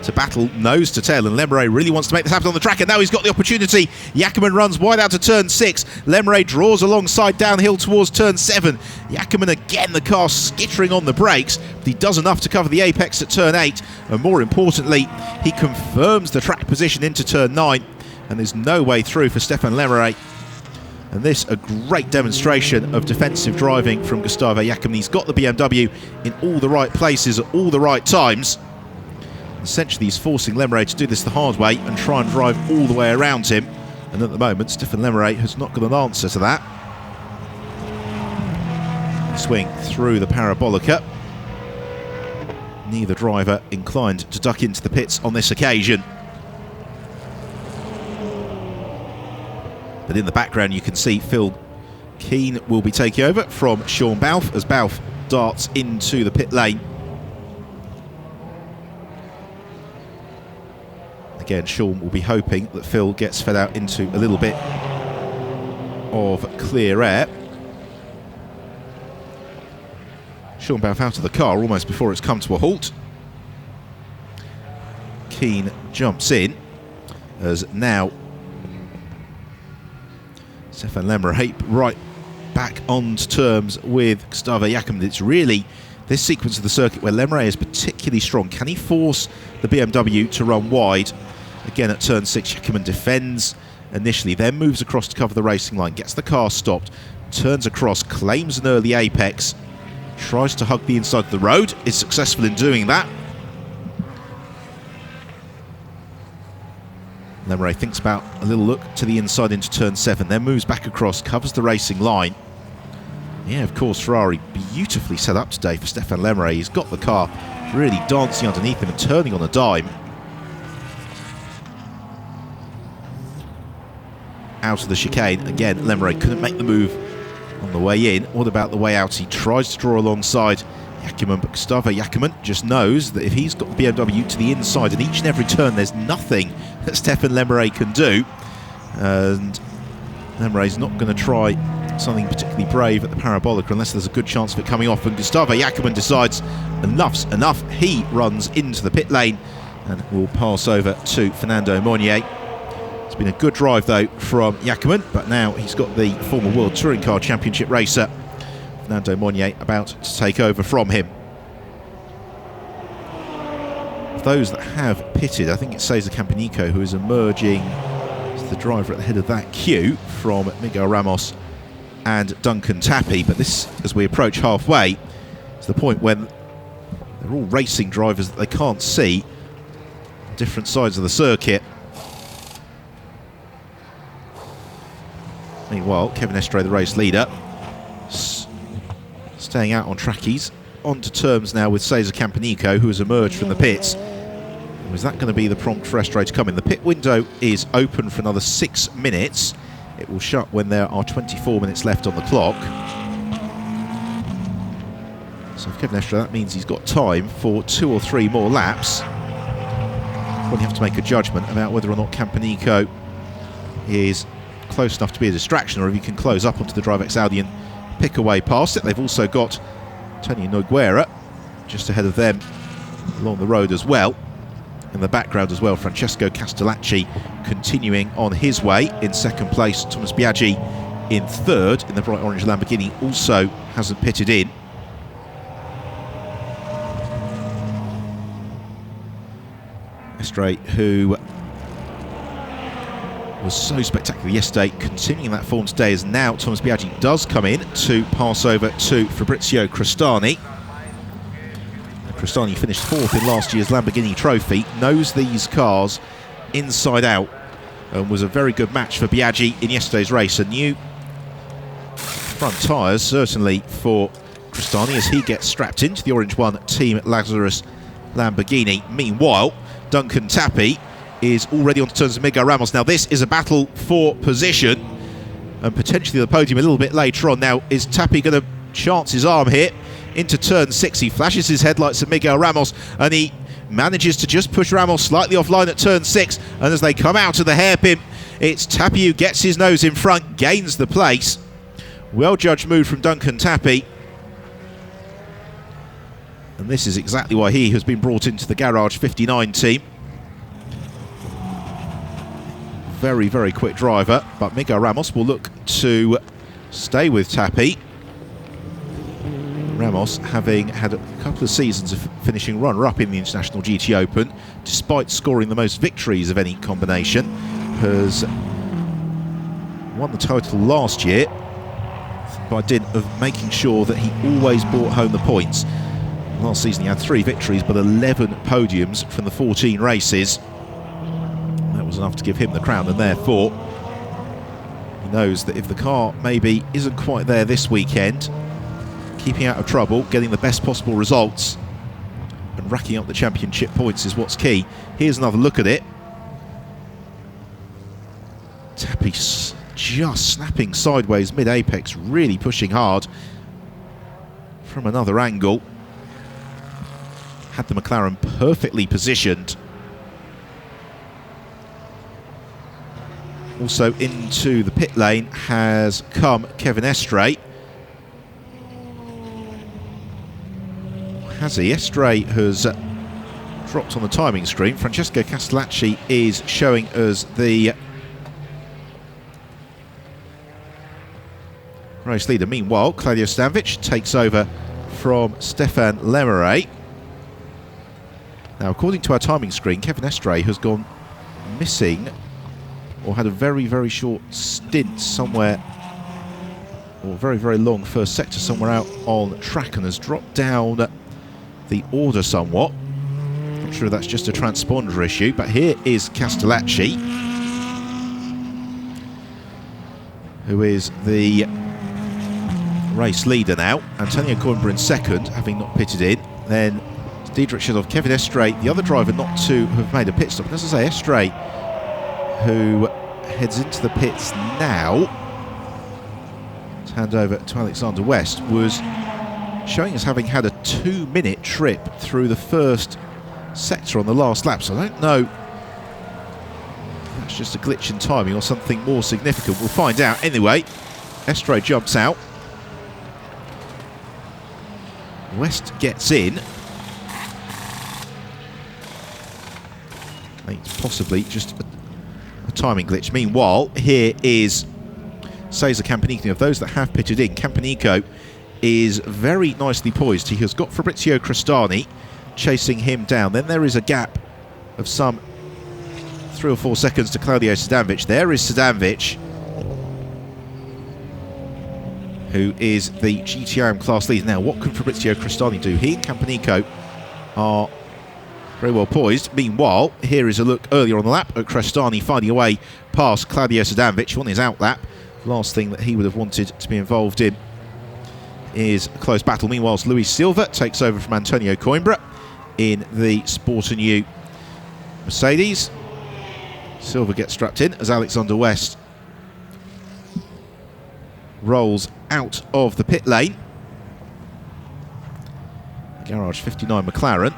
to battle nose to tail, and Lemeray really wants to make this happen on the track, and now he's got the opportunity. Jacquemin runs wide out to turn 6. Lemeray draws alongside downhill towards turn 7. Jacquemin again, the car skittering on the brakes, but he does enough to cover the apex at turn 8, and more importantly, he confirms the track position into turn 9, and there's no way through for Stéphane Lemeray. And this a great demonstration of defensive driving from Gustavo Jacquemin. He's got the BMW in all the right places at all the right times. Essentially, he's forcing Lemeray to do this the hard way and try and drive all the way around him. And at the moment, Stéphane Lemeray has not got an answer to that. Swing through the Parabolica. Neither driver inclined to duck into the pits on this occasion. But in the background, you can see Phil Keane will be taking over from Sean Balfe as Balfe darts into the pit lane. Again, Sean will be hoping that Phil gets fed out into a little bit of clear air. Sean Balfe out of the car almost before it's come to a halt. Keane jumps in as now Stéphane Lemeray right back on terms with Gustavo Jacquemin. It's really this sequence of the circuit where Lemeray is particularly strong. Can he force the BMW to run wide? Again at turn 6, Jacquemin defends initially, then moves across to cover the racing line, gets the car stopped, turns across, claims an early apex, tries to hug the inside of the road, is successful in doing that. Lemeray thinks about a little look to the inside into turn 7, then moves back across, covers the racing line. Yeah, of course, Ferrari beautifully set up today for Stéphane Lemeray. He's got the car really dancing underneath him and turning on a dime. Out of the chicane. Again, Lemeray couldn't make the move on the way in. What about the way out? He tries to draw alongside Jackman, but Gustavo Jackman just knows that if he's got the BMW to the inside and each and every turn there's nothing that Stefan Lemeray can do, and Lemeray's not going to try something particularly brave at the Parabolica unless there's a good chance of it coming off, and Gustavo Jackman decides enough's enough. He runs into the pit lane and will pass over to Fernando Monnier. It's been a good drive though from Jackman, but now he's got the former World Touring Car Championship racer Fernando Monnier about to take over from him. Of those that have pitted, I think it's Cesar Campanico who is emerging as the driver at the head of that queue from Miguel Ramos and Duncan Tappy. But this, as we approach halfway, is the point when they're all racing drivers that they can't see on different sides of the circuit. Meanwhile, Kevin Estre, the race leader, staying out on trackies, on to terms now with Cesar Campanico, who has emerged from the pits. Is that going to be the prompt for Estre to come in? The pit window is open for another 6 minutes. It will shut when there are 24 minutes left on the clock. So for Kevin Estre, that means he's got time for 2 or 3 more laps. Well, you have to make a judgment about whether or not Campanico is close enough to be a distraction, or if he can close up onto the Drivex Audi and pick away past it. They've also got Tony Nogueira just ahead of them along the road as well. In the background as well, Francesco Castellacci continuing on his way in second place. Thomas Biaggi in third in the bright orange Lamborghini also hasn't pitted in. Estre, who was so spectacular yesterday, continuing that form today, as now Thomas Biaggi does come in to pass over to Fabrizio Crestani. Crestani finished 4th in last year's Lamborghini Trophy, knows these cars inside out, and was a very good match for Biaggi in yesterday's race. A new front tyres certainly for Crestani as he gets strapped into the Orange 1 Team Lazarus Lamborghini. Meanwhile, Duncan Tappy is already on to terms with Miguel Ramos. Now this is a battle for position and potentially the podium a little bit later on. Now, is Tappy going to chance his arm here into turn 6? He flashes his headlights at Miguel Ramos and he manages to just push Ramos slightly offline at turn 6, and as they come out of the hairpin, it's Tappy who gets his nose in front, gains the place. Well judged move from Duncan Tappy, and this is exactly why he has been brought into the Garage 59 team. Very, very quick driver, but Miguel Ramos will look to stay with Tappy. Ramos, having had a couple of seasons of finishing runner-up in the International GTOpen, despite scoring the most victories of any combination, has won the title last year by dint of making sure that he always brought home the points. Last season he had 3 victories but 11 podiums from the 14 races. That was enough to give him the crown, and therefore he knows that if the car maybe isn't quite there this weekend, keeping out of trouble, getting the best possible results and racking up the championship points is what's key. Here's another look at it. Tappy just snapping sideways mid-apex, really pushing hard from another angle. Had the McLaren perfectly positioned. Also into the pit lane has come Kevin Estre. Has he? Estre has dropped on the timing screen. Francesco Castellacci is showing us the race leader. Meanwhile, Claudio Stanvic takes over from Stefan Lemeray. Now, according to our timing screen, Kevin Estre has gone missing, or had a very, very short stint somewhere, or very, very long first sector somewhere out on track, and has dropped down the order somewhat. Not sure if that's just a transponder issue, but here is Castellacci, who is the race leader now. Antonio Coimbra in second, having not pitted in. Then Diedrich Schindler, Kevin Estoril, the other driver not to have made a pit stop. And as I say, Estoril, who heads into the pits now to hand over to Alexander West, was showing us having had a 2-minute trip through the first sector on the last lap. So I don't know if that's just a glitch in timing or something more significant. We'll find out. Anyway, Estoril jumps out. West gets in. I think it's possibly just a timing glitch. Meanwhile, here is Cesar Campanico. Of those that have pitted in, Campanico is very nicely poised. He has got Fabrizio Crestani chasing him down. Then there is a gap of some 3 or 4 seconds to Claudio Sadanovic. There is Sadanovic, who is the GTOpen class lead. Now, what can Fabrizio Crestani do? He and Campanico are very well poised. Meanwhile, here is a look earlier on the lap at Crestani finding a way past Claudio Sadanovic on his out lap. Last thing that he would have wanted to be involved in is a close battle. Meanwhile, Luis Silva takes over from Antonio Coimbra in the Sport & U Mercedes. Silva gets strapped in as Alexander West rolls out of the pit lane. Garage 59 McLaren.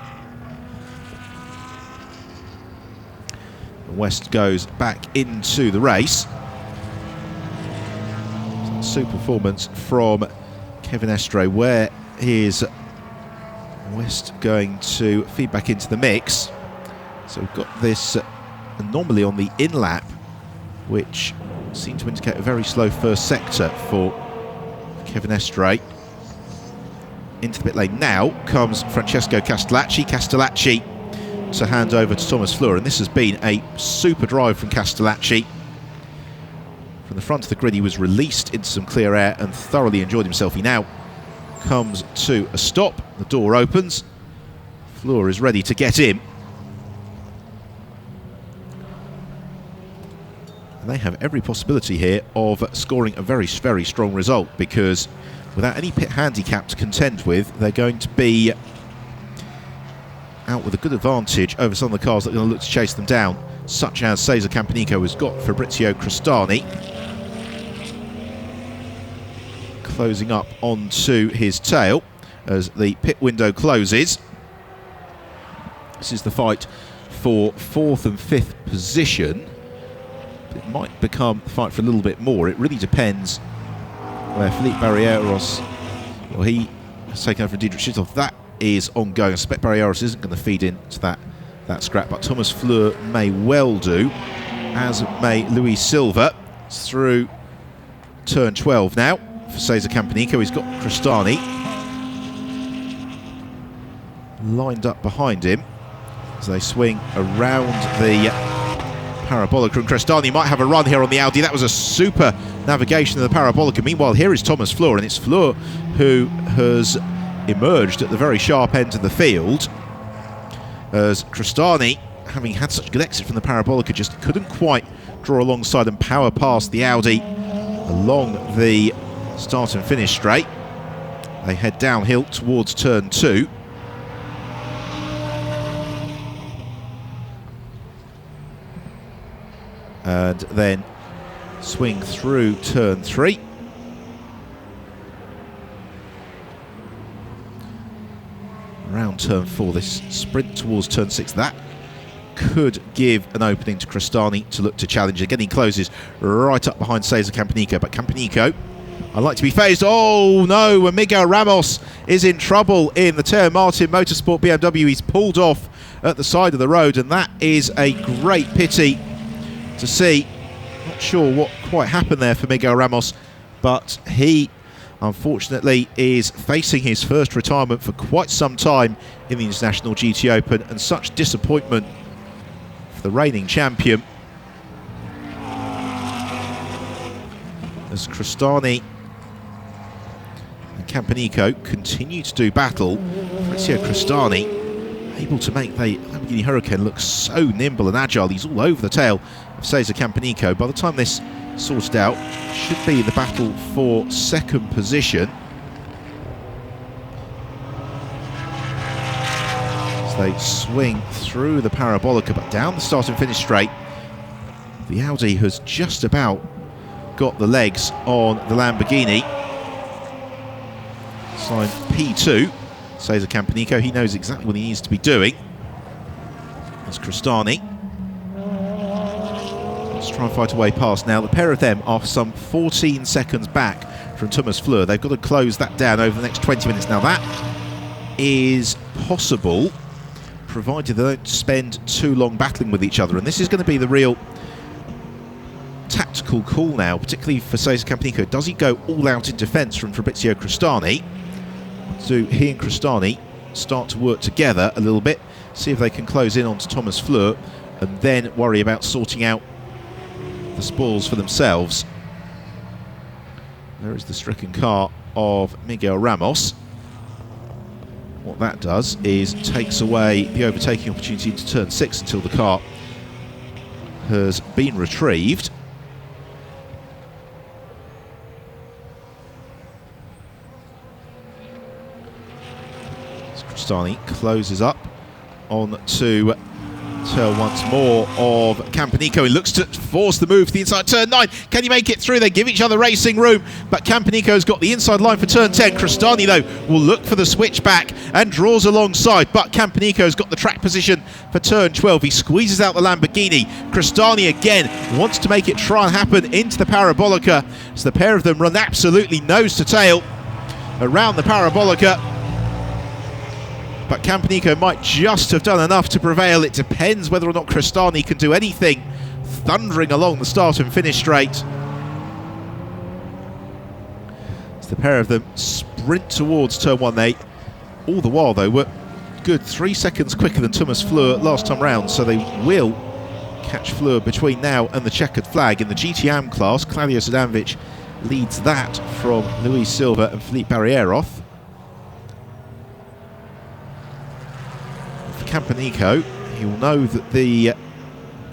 West goes back into the race. Super performance from Kevin Estoril. Where is West going to feed back into the mix? So we've got this anomaly on the in-lap, which seemed to indicate a very slow first sector for Kevin Estoril. Into the pit lane now comes Francesco Castellacci. Castellacci to hand over to Thomas Fleur, and this has been a super drive from Castellacci. From the front of the grid, he was released into some clear air and thoroughly enjoyed himself. He now comes to a stop. The door opens. Fleur is ready to get in. And they have every possibility here of scoring a very, very strong result, because without any pit handicap to contend with, they're going to be out with a good advantage over some of the cars that are going to look to chase them down, such as Cesar Campanico has got Fabrizio Crestani closing up onto his tail as the pit window closes. This is the fight for 4th and 5th position. It might become the fight for a little bit more. It really depends where Felipe Barreiros, well, he has taken over from Diedrich Schindler. That is ongoing. I suspect Barreiros isn't going to feed into that scrap, but Thomas Fleur may well do, as may Luis Silva. It's through turn 12 now for Cesar Campanico. He's got Crestani lined up behind him as they swing around the Parabolica, and Crestani might have a run here on the Audi. That was a super navigation of the Parabolica. Meanwhile, here is Thomas Fleur, and it's Fleur who has emerged at the very sharp end of the field, as Crestani, having had such a good exit from the Parabolica, just couldn't quite draw alongside and power past the Audi along the start and finish straight. They head downhill towards turn 2. And then swing through turn 3. Around turn 4, this sprint towards turn 6, that could give an opening to Crestani to look to challenge. Again, he closes right up behind Cesar Campanico, but Campanico, I'd like to be phased. Oh no, and Miguel Ramos is in trouble in the Teo Martin Motorsport BMW. He's pulled off at the side of the road, and that is a great pity to see. Not sure what quite happened there for Miguel Ramos, but he unfortunately is facing his first retirement for quite some time in the International GTOpen, and such disappointment for the reigning champion, as Crestani and Campanico continue to do battle. Fabrizio Crestani able to make the Lamborghini Huracan look so nimble and agile. He's all over the tail of Cesar Campanico. By the time this sorted out, should be the battle for 2nd position. they swing through the parabolica, but down the start and finish straight. The Audi has just about got the legs on the Lamborghini. Sign P2, says Campanico. He knows exactly what he needs to be doing. That's Cristani. Let's try and fight away past. Now, the pair of them are some 14 seconds back from Thomas Fleur. They've got to close that down over the next 20 minutes. Now, that is possible, provided they don't spend too long battling with each other. And this is going to be the real tactical call now, particularly for Cesar Campanico. Does he go all out in defence from Fabrizio Cristani? So he and Cristani start to work together a little bit, see if they can close in onto Thomas Fleur, and then worry about sorting out the spoils for themselves. There is the stricken car of Miguel Ramos. What that does is takes away the overtaking opportunity into turn 6 until the car has been retrieved. Cristani closes up on to turn once more of Campanico. He looks to force the move to the inside turn 9. Can he make it through? They give each other racing room, but Campanico's got the inside line for turn 10. Cristani, though, will look for the switchback and draws alongside, but Campanico's got the track position for turn 12. He squeezes out the Lamborghini. Cristani again wants to make it try and happen into the parabolica, so the pair of them run absolutely nose to tail around the parabolica. But Campanico might just have done enough to prevail. It depends whether or not Cristani can do anything. Thundering along the start and finish straight. As the pair of them sprint towards turn 1. They, all the while though, were good 3 seconds quicker than Thomas Fleur last time round, so they will catch Fleur between now and the checkered flag. In the GTOpen class, Claudio Sadanovic leads that from Luis Silva and Felipe Barrieroth. Campanico, he will know that the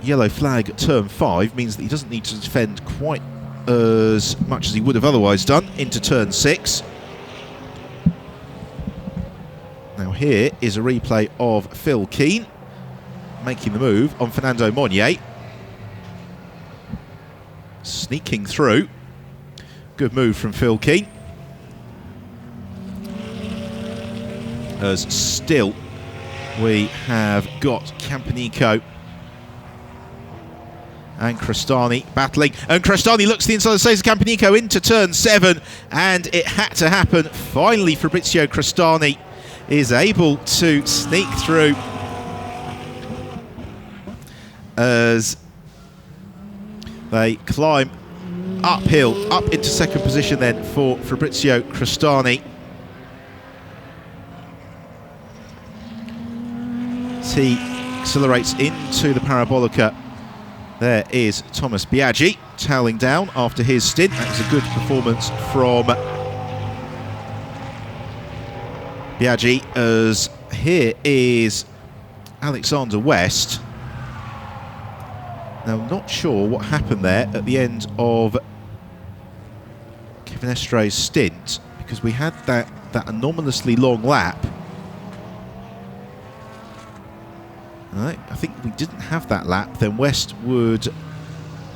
yellow flag at turn 5 means that he doesn't need to defend quite as much as he would have otherwise done into turn 6. Now here is a replay of Phil Keane making the move on Fernando Monnier. Sneaking through. Good move from Phil Keane. As still we have got Campanico and Cristani battling, and Cristani looks to the inside of Cesar Campanico into turn 7, and it had to happen. Finally, Fabrizio Cristani is able to sneak through as they climb uphill, up into second position then for Fabrizio Cristani. He accelerates into the parabolica. There is Thomas Biaggi toweling down after his stint. That was a good performance from Biaggi, as here is Alexander West. Now, not sure what happened there at the end of Kevin Estre's stint, because we had that anomalously long lap. I think if we didn't have that lap, then West would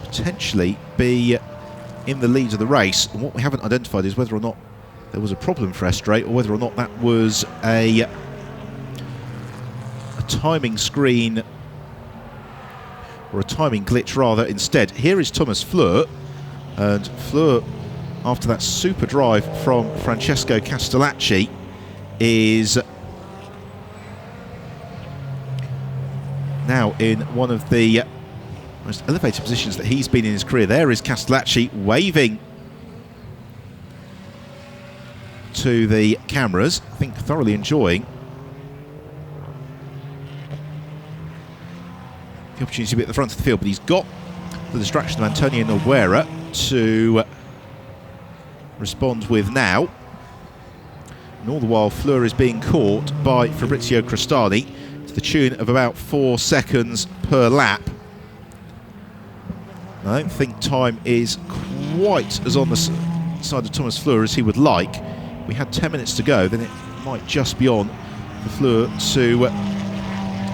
potentially be in the lead of the race. And what we haven't identified is whether or not there was a problem for Estre, or whether or not that was a timing screen, or a timing glitch rather instead. Here is Thomas Fleur, and Fleur, after that super drive from Francesco Castellacci, is now in one of the most elevated positions that he's been in his career. There is Castellacci waving to the cameras, I think thoroughly enjoying the opportunity to be at the front of the field, but he's got the distraction of Antonio Nogueira to respond with now. And all the while, Fleur is being caught by Fabrizio Cristani to the tune of about 4 seconds per lap. I don't think time is quite as on the side of Thomas Fleur as he would like. We had 10 minutes to go, then it might just be on for Fleur to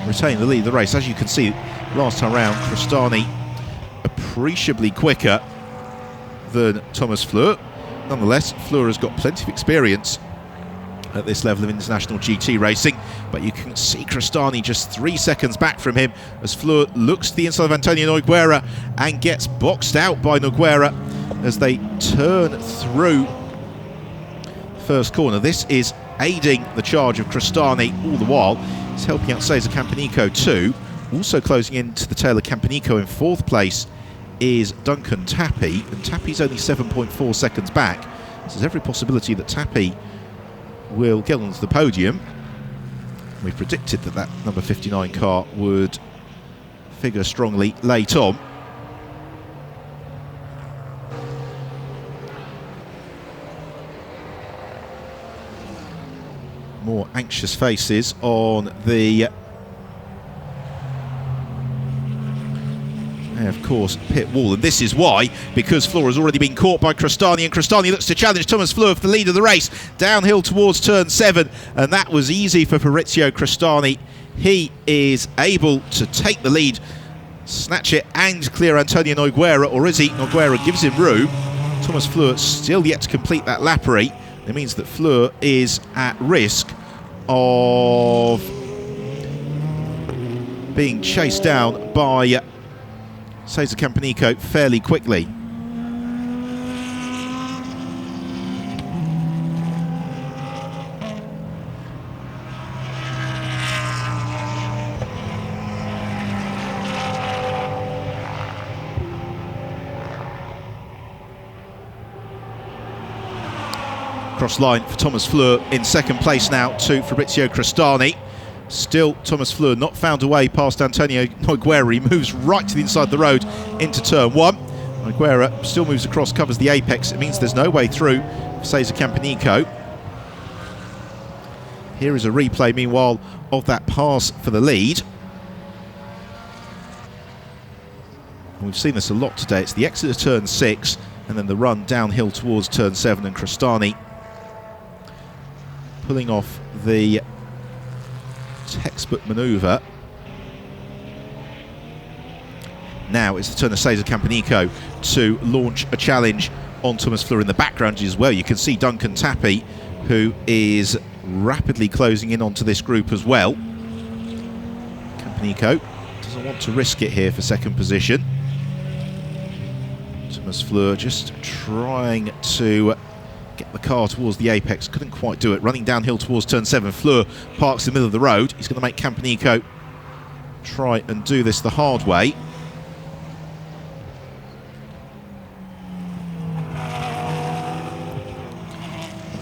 retain the lead of the race. As you can see, last time round, Crostani appreciably quicker than Thomas Fleur. Nonetheless, Fleur has got plenty of experience at this level of international GT racing, but you can see Crostani just 3 seconds back from him as Fleur looks to the inside of Antonio Nogueira and gets boxed out by Nogueira as they turn through first corner. This is aiding the charge of Crostani all the while. He's helping out Cesar Campanico too. Also closing into the tail of Campanico in 4th place is Duncan Tappy, and Tappy's only 7.4 seconds back. So there's every possibility that Tappy will get onto the podium. We predicted that number 59 car would figure strongly late on. More anxious faces on the, of course, pit wall, and this is why, because Fleur has already been caught by Crostani, and Crostani looks to challenge Thomas Fleur for the lead of the race downhill towards turn 7, and that was easy for Fabrizio Crostani. He is able to take the lead, snatch it and clear Antonio Nogueira, or is he? Nogueira gives him room. Thomas Fleur still yet to complete that lappery. It means that Fleur is at risk of being chased down by Cesar Campanico fairly quickly. Cross line for Thomas Fleur in 2nd place now to Fabrizio Crostani. Still Thomas Fleur not found a way past Antonio Nogueira. He moves right to the inside of the road into turn 1. Nogueira still moves across, covers the apex. It means there's no way through for Cesar Campanico. Here is a replay, meanwhile, of that pass for the lead. And we've seen this a lot today. It's the exit of turn 6 and then the run downhill towards turn 7, and Crostani pulling off the textbook manoeuvre. Now it's the turn of Cesar Campanico to launch a challenge on Thomas Fleur in the background as well. You can see Duncan Tappy, who is rapidly closing in onto this group as well. Campanico doesn't want to risk it here for 2nd position. Thomas Fleur just trying to get the car towards the apex, couldn't quite do it. Running downhill towards turn 7, Fleur parks in the middle of the road. He's going to make Campanico try and do this the hard way.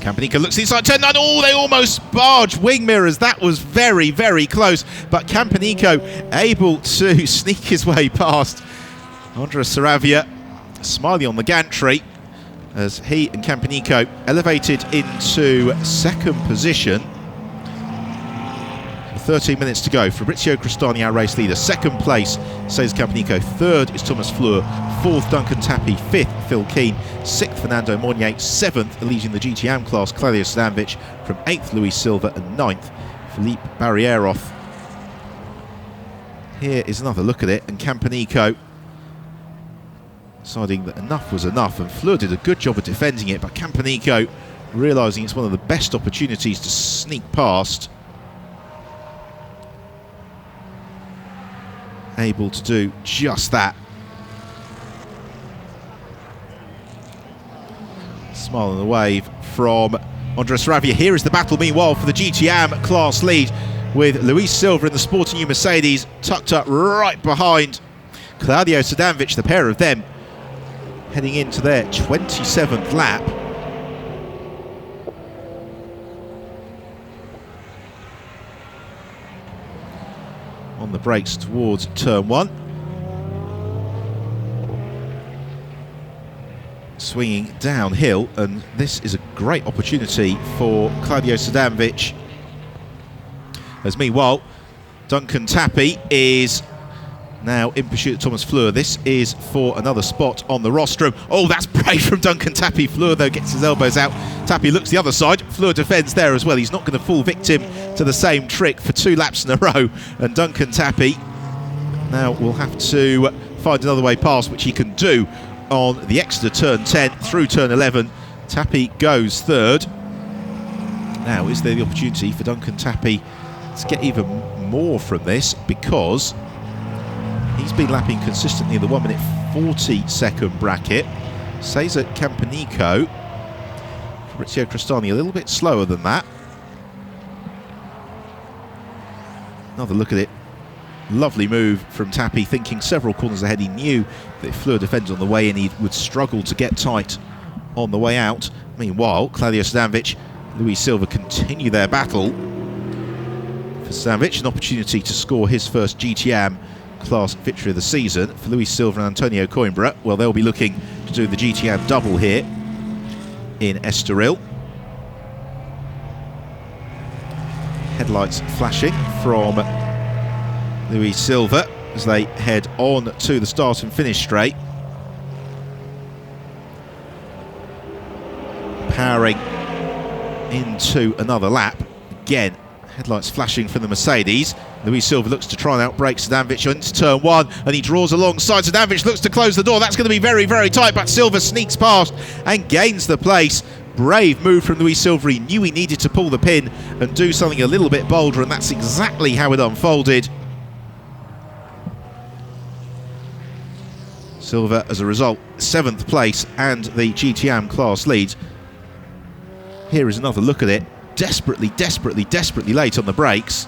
Campanico looks inside turn 9. Oh, they almost barge wing mirrors. That was very, very close. But Campanico able to sneak his way past Andres Saravia, smiling on the gantry, as he and Campanico elevated into 2nd position. 13 minutes to go. Fabrizio Crostani, our race leader. 2nd place, Cesar Campanico. 3rd is Thomas Fleur. 4th, Duncan Tappy. 5th, Phil Keane. 6th, Fernando Monnier. 7th, leading the GTOpen class, Claudio Stanvic. From 8th, Luis Silva. And 9th, Philippe Barrieroff. Here is another look at it, and Campanico deciding that enough was enough, and Fleur did a good job of defending it, but Campanico realising it's one of the best opportunities to sneak past, able to do just that. Smile and a wave from Andres Saravia. Here is the battle, meanwhile, for the GTOpen class lead, with Luis Silva in the sporting new Mercedes tucked up right behind Claudio Stanvic, the pair of them heading into their 27th lap. On the brakes towards turn 1. Swinging downhill, and this is a great opportunity for Claudio Stanvic. As meanwhile, Duncan Tappy is now in pursuit of Thomas Fleur. This is for another spot on the rostrum. Oh, that's brave from Duncan Tappy. Fleur, though, gets his elbows out. Tappy looks the other side. Fleur defends there as well. He's not going to fall victim to the same trick for 2 laps in a row. And Duncan Tappy now will have to find another way past, which he can do on the Exeter turn 10 through turn 11. Tappy goes third. Now, is there the opportunity for Duncan Tappy to get even more from this, because he's been lapping consistently in the 1 minute 40 second bracket. Cesar Campanico, Fabrizio Crestani a little bit slower than that. Another look at it. Lovely move from Tappy, thinking several corners ahead. He knew that if Fleur defends on the way in, he would struggle to get tight on the way out. Meanwhile, Claudio Stanvic, Luis Silva continue their battle. For Stanvic, an opportunity to score his first GTM class victory of the season. For Luis Silva and Antonio Coimbra, well, they'll be looking to do the GTM double here in Estoril. Headlights flashing from Luis Silva as they head on to the start and finish straight. Powering into another lap. Again, headlights flashing from the Mercedes. Luis Silva looks to try and outbrake Stanvic into turn 1, and he draws alongside. Stanvic looks to close the door. That's going to be very, very tight, but Silva sneaks past and gains the place. Brave move from Luis Silva. He knew he needed to pull the pin and do something a little bit bolder, and that's exactly how it unfolded. Silva, as a result, 7th place and the GTM class lead. Here is another look at it. Desperately, desperately, desperately late on the brakes.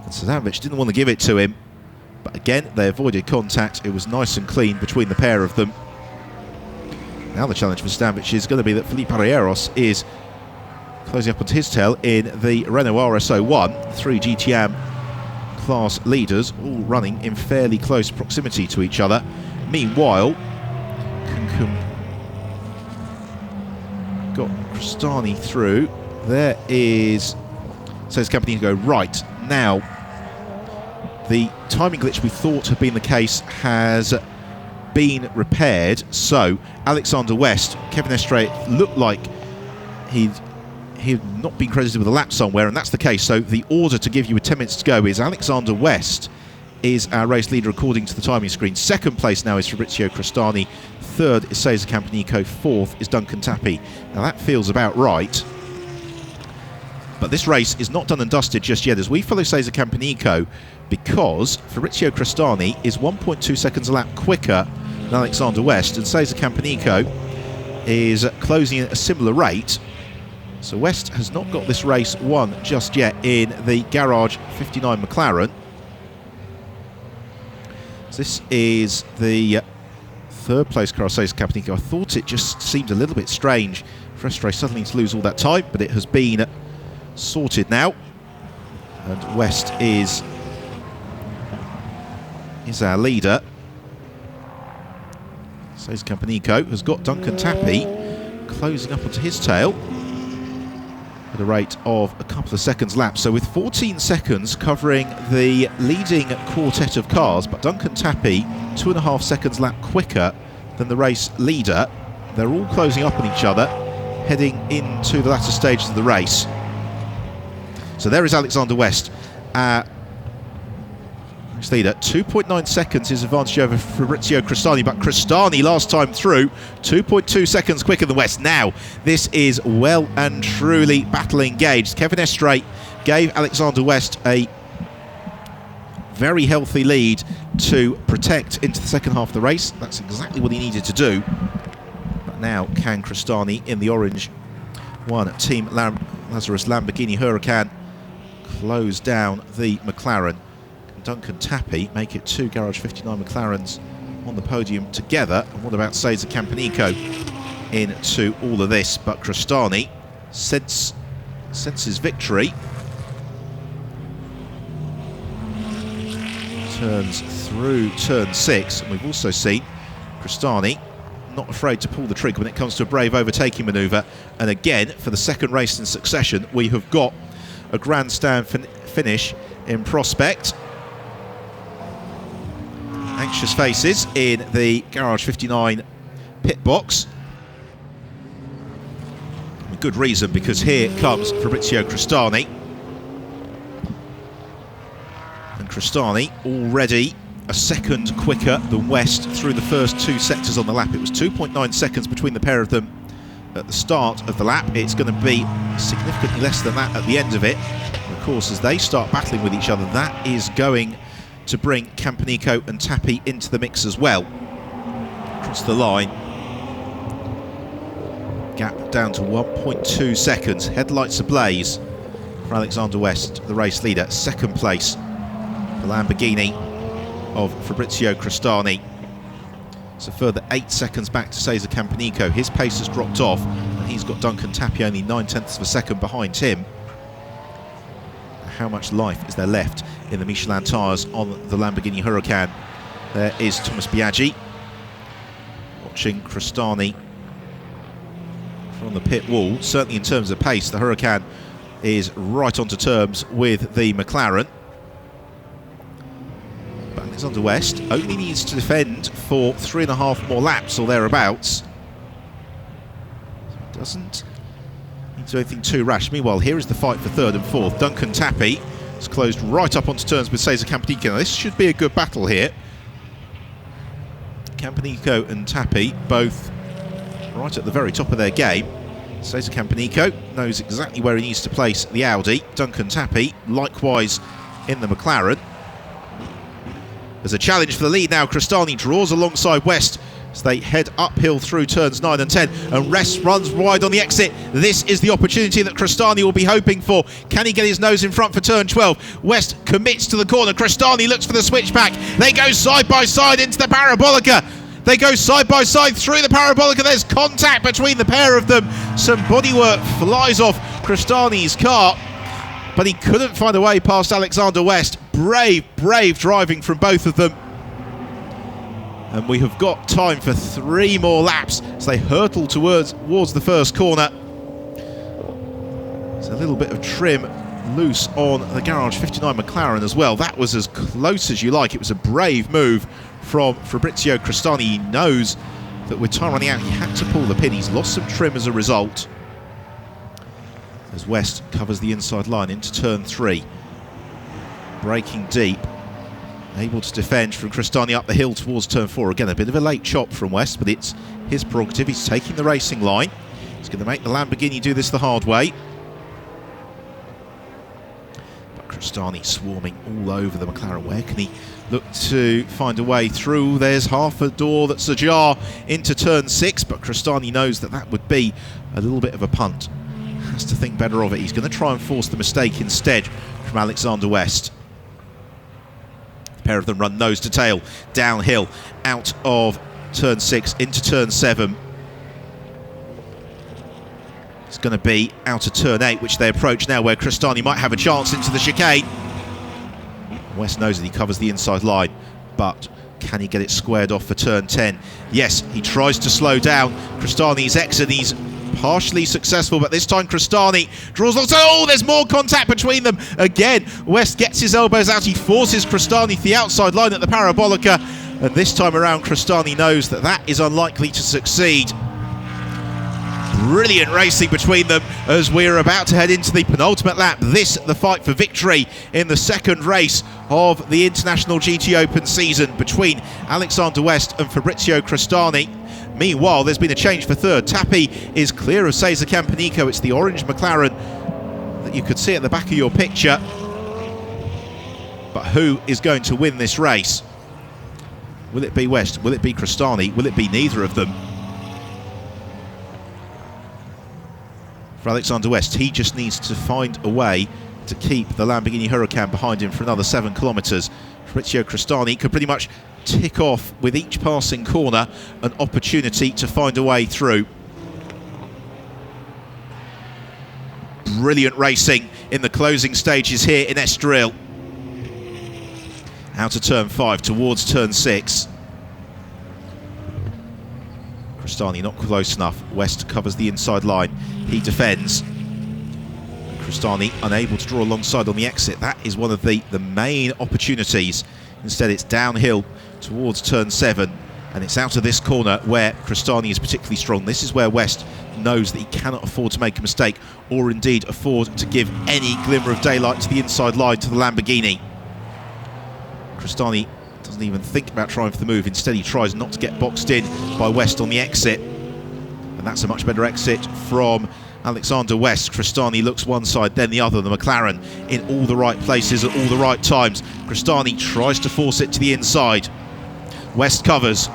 And Stanvic didn't want to give it to him. But again, they avoided contact. It was nice and clean between the pair of them. Now the challenge for Stanvic is going to be that Felipe Arrieros is closing up onto his tail in the Renault RS01. 3 GTM class leaders, all running in fairly close proximity to each other. Meanwhile, got Crestani through. There is Says company to go right. Now, the timing glitch we thought had been the case has been repaired. So Alexander West, Kevin Estre looked like he'd not been credited with a lap somewhere, and that's the case. So the order to give you with 10 minutes to go is Alexander West is our race leader according to the timing screen. Second place now is Fabrizio Crestani. Third is Cesar Campanico. Fourth is Duncan Tappy. Now that feels about right. But this race is not done and dusted just yet as we follow Cesar Campanico, because Fabrizio Crestani is 1.2 seconds a lap quicker than Alexander West, and Cesar Campanico is closing at a similar rate. So West has not got this race won just yet in the Garage 59 McLaren. This is the third place car, Cesar Campanico. I thought it just seemed a little bit strange for Estoril suddenly to lose all that time, but it has been sorted now. And West is our leader. Cesar Campanico has got Duncan Tappy closing up onto his tail at a rate of a couple of seconds lap. So with 14 seconds covering the leading quartet of cars, but Duncan Tappy 2.5 seconds lap quicker than the race leader. They're all closing up on each other, heading into the latter stages of the race. So there is Alexander West, race leader. 2.9 seconds his advantage over Fabrizio Crestani, but Crestani last time through 2.2 seconds quicker than West. Now this is well and truly battle engaged. Kevin Estre gave Alexander West a very healthy lead to protect into the second half of the race. That's exactly what he needed to do. But now can Crestani in the orange one Team Lazarus Lamborghini Huracan close down the McLaren? Duncan Tappy make it 2 Garage 59 McLarens on the podium together. And what about Cesar Campanico into all of this? But Crestani senses victory. Turns through turn 6, and we've also seen Crestani not afraid to pull the trigger when it comes to a brave overtaking manoeuvre. And again, for the second race in succession, we have got a grandstand finish in prospect. anxious faces in the Garage 59 pit box. With good reason, because here comes Fabrizio Crestani. And Crestani already a second quicker than West through the first 2 sectors on the lap. It was 2.9 seconds between the pair of them at the start of the lap. It's going to be significantly less than that at the end of it. And of course, as they start battling with each other, that is going to bring Campanico and Tappi into the mix as well. Across the line, gap down to 1.2 seconds. Headlights ablaze for Alexander West, the race leader. Second place, the Lamborghini of Fabrizio Crestani. It's a further 8 seconds back to Cesar Campanico. His pace has dropped off, and he's got Duncan Tappi only 9/10 of a second behind him. How much life is there left in the Michelin tyres on the Lamborghini Huracan? There is Thomas Biaggi watching Crestani from the pit wall. Certainly in terms of pace, the Huracan is right onto terms with the McLaren. But Alexander West only needs to defend for 3.5 more laps or thereabouts. So doesn't need to do anything too rash. Meanwhile, here is the fight for third and fourth. Duncan Tappi has closed right up onto terms with Cesar Campanico. Now, this should be a good battle here. Campanico and Tappi both right at the very top of their game. Cesar Campanico knows exactly where he needs to place the Audi. Duncan Tappi likewise in the McLaren. There's a challenge for the lead now. Crestani draws alongside West as they head uphill through turns 9 and 10, and West runs wide on the exit. This is the opportunity that Crestani will be hoping for. Can he get his nose in front for turn 12? West commits to the corner. Crestani looks for the switchback. They go side by side into the Parabolica. They go side by side through the Parabolica. There's contact between the pair of them. Some bodywork flies off Crestani's car, but he couldn't find a way past Alexander West. Brave driving from both of them. And we have got time for 3 more laps as they hurtle towards the first corner. There's a little bit of trim loose on the Garage 59 McLaren as well. That was as close as you like. It was a brave move from Fabrizio Crestani. He knows that with time running out, he had to pull the pin. He's lost some trim as a result. As West covers the inside line into turn 3. Braking deep. Able to defend from Crestani up the hill towards turn 4. Again, a bit of a late chop from West, but it's his prerogative. He's taking the racing line. He's going to make the Lamborghini do this the hard way. But Crestani swarming all over the McLaren. Where can he look to find a way through? There's half a door that's ajar into turn 6, but Crestani knows that that would be a little bit of a punt. Has to think better of it. He's going to try and force the mistake instead from Alexander West. A pair of them run nose to tail downhill out of turn 6 into turn 7. It's going to be out of turn 8, which they approach now, where Crestani might have a chance into the chicane. West knows that he covers the inside line, but can he get it squared off for turn 10? Yes, he tries to slow down Crestani's exit. He's partially successful, but this time Crestani draws lots. Oh, there's more contact between them. Again, West gets his elbows out. He forces Crestani to the outside line at the Parabolica, and this time around Crestani knows that that is unlikely to succeed. Brilliant racing between them as we're about to head into the penultimate lap. This, the fight for victory in the second race of the International GTOpen season between Alexander West and Fabrizio Crestani. Meanwhile, there's been a change for third. Tappi is clear of Cesar Campanico. It's the orange McLaren that you could see at the back of your picture. But who is going to win this race? Will it be West? Will it be Crestani? Will it be neither of them? For Alexander West, he just needs to find a way to keep the Lamborghini Huracan behind him for another 7 kilometres. Fabrizio Crestani could pretty much tick off with each passing corner an opportunity to find a way through. Brilliant racing in the closing stages here in Estoril. Out of turn 5 towards turn 6. Crestani not close enough. West covers the inside line. He defends. Crestani unable to draw alongside on the exit. That is one of the main opportunities Instead, it's downhill towards turn 7, and it's out of this corner where Crestani is particularly strong. This is where West knows that he cannot afford to make a mistake, or indeed afford to give any glimmer of daylight to the inside line to the Lamborghini. Crestani doesn't even think about trying for the move. Instead, he tries not to get boxed in by West on the exit, and that's a much better exit from Alexander West. Crestani looks one side, then the other. The McLaren in all the right places at all the right times. Crestani tries to force it to the inside. West covers.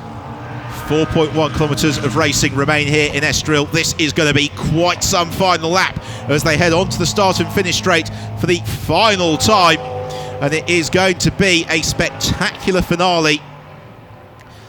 4.1 kilometres of racing remain here in Estoril. This is going to be quite some final lap as they head on to the start and finish straight for the final time. And it is going to be a spectacular finale.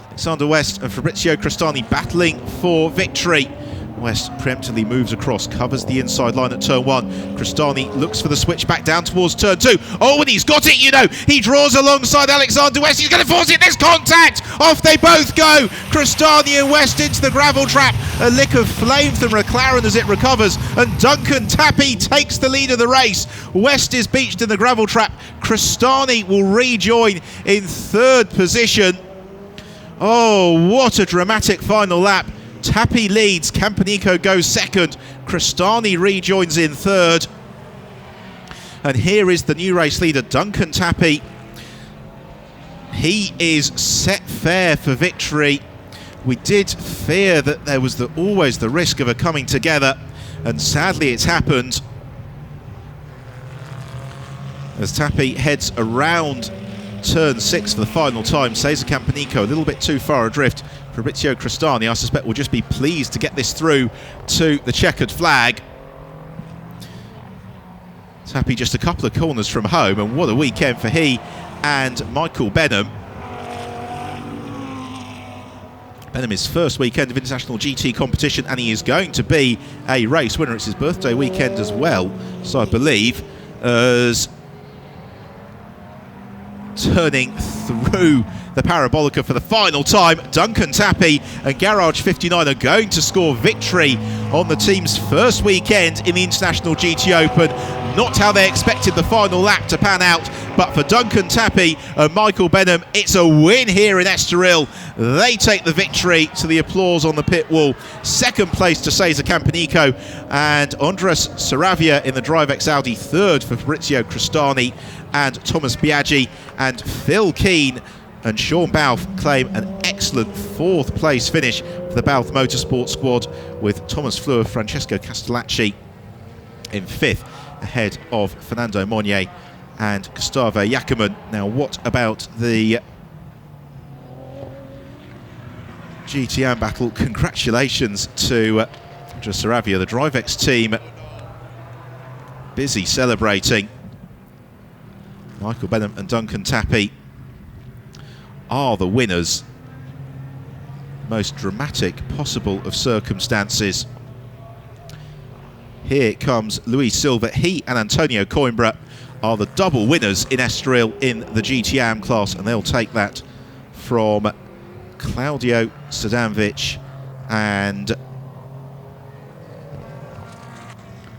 Alexander West and Fabrizio Crestani battling for victory. West preemptively moves across, covers the inside line at turn 1. Crestani looks for the switch back down towards turn 2. Oh, and he's got it, you know. He draws alongside Alexander West. He's going to force it. There's contact. Off they both go. Crestani and West into the gravel trap. A lick of flame from McLaren as it recovers. And Duncan Tappy takes the lead of the race. West is beached in the gravel trap. Crestani will rejoin in 3rd position. Oh, what a dramatic final lap. Tappy leads, Campanico goes 2nd, Crestani rejoins in 3rd. And here is the new race leader, Duncan Tappy. He is set fair for victory. We did fear that there was always the risk of a coming together, and sadly it's happened. As Tappy heads around turn 6 for the final time, Cesar Campanico a little bit too far adrift. Fabrizio Crestani, I suspect, will just be pleased to get this through to the checkered flag. Tappy just a couple of corners from home, and what a weekend for he and Michael Benham. Benham, his first weekend of international GT competition, and he is going to be a race winner. It's his birthday weekend as well, so I believe, as turning through the Parabolica for the final time, Duncan Tappy and Garage 59 are going to score victory on the team's first weekend in the International GTOpen. Not how they expected the final lap to pan out, but for Duncan Tappy and Michael Benham, it's a win here in Estoril. They take the victory to the applause on the pit wall. 2nd place to Cesar Campanico and Andres Saravia in the DriveX Audi. 3rd for Fabrizio Crestani and Thomas Biaggi, and Phil Keane and Sean Balfe claim an excellent 4th place finish for the Balfe Motorsport squad, with Thomas Fleur, Francesco Castellacci in 5th, ahead of Fernando Monnier and Gustavo Jackermann. Now, what about the GTM battle? Congratulations to Andres Saravia, the DriveX team, busy celebrating. Michael Benham and Duncan Tappy are the winners. Most dramatic possible of circumstances. Here comes Luis Silva. He and Antonio Coimbra are the double winners in Estoril in the GTM class, and they'll take that from Claudio Sadanovic and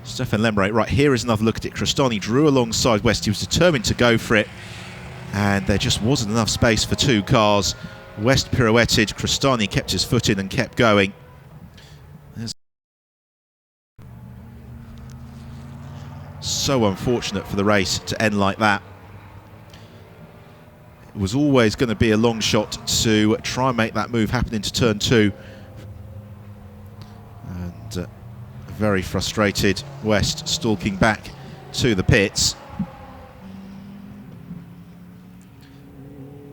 Stefan Lemre. Right, here is another look at it. Crestani drew alongside West. He was determined to go for it, and there just wasn't enough space for 2 cars. West pirouetted, Crestani kept his foot in and kept going. So unfortunate for the race to end like that. It was always going to be a long shot to try and make that move happen into turn 2. And very frustrated West stalking back to the pits.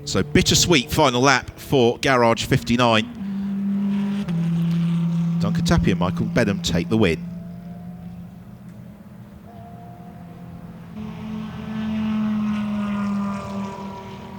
So bittersweet final lap for Garage 59. Duncan Tappy and Michael Benham take the win.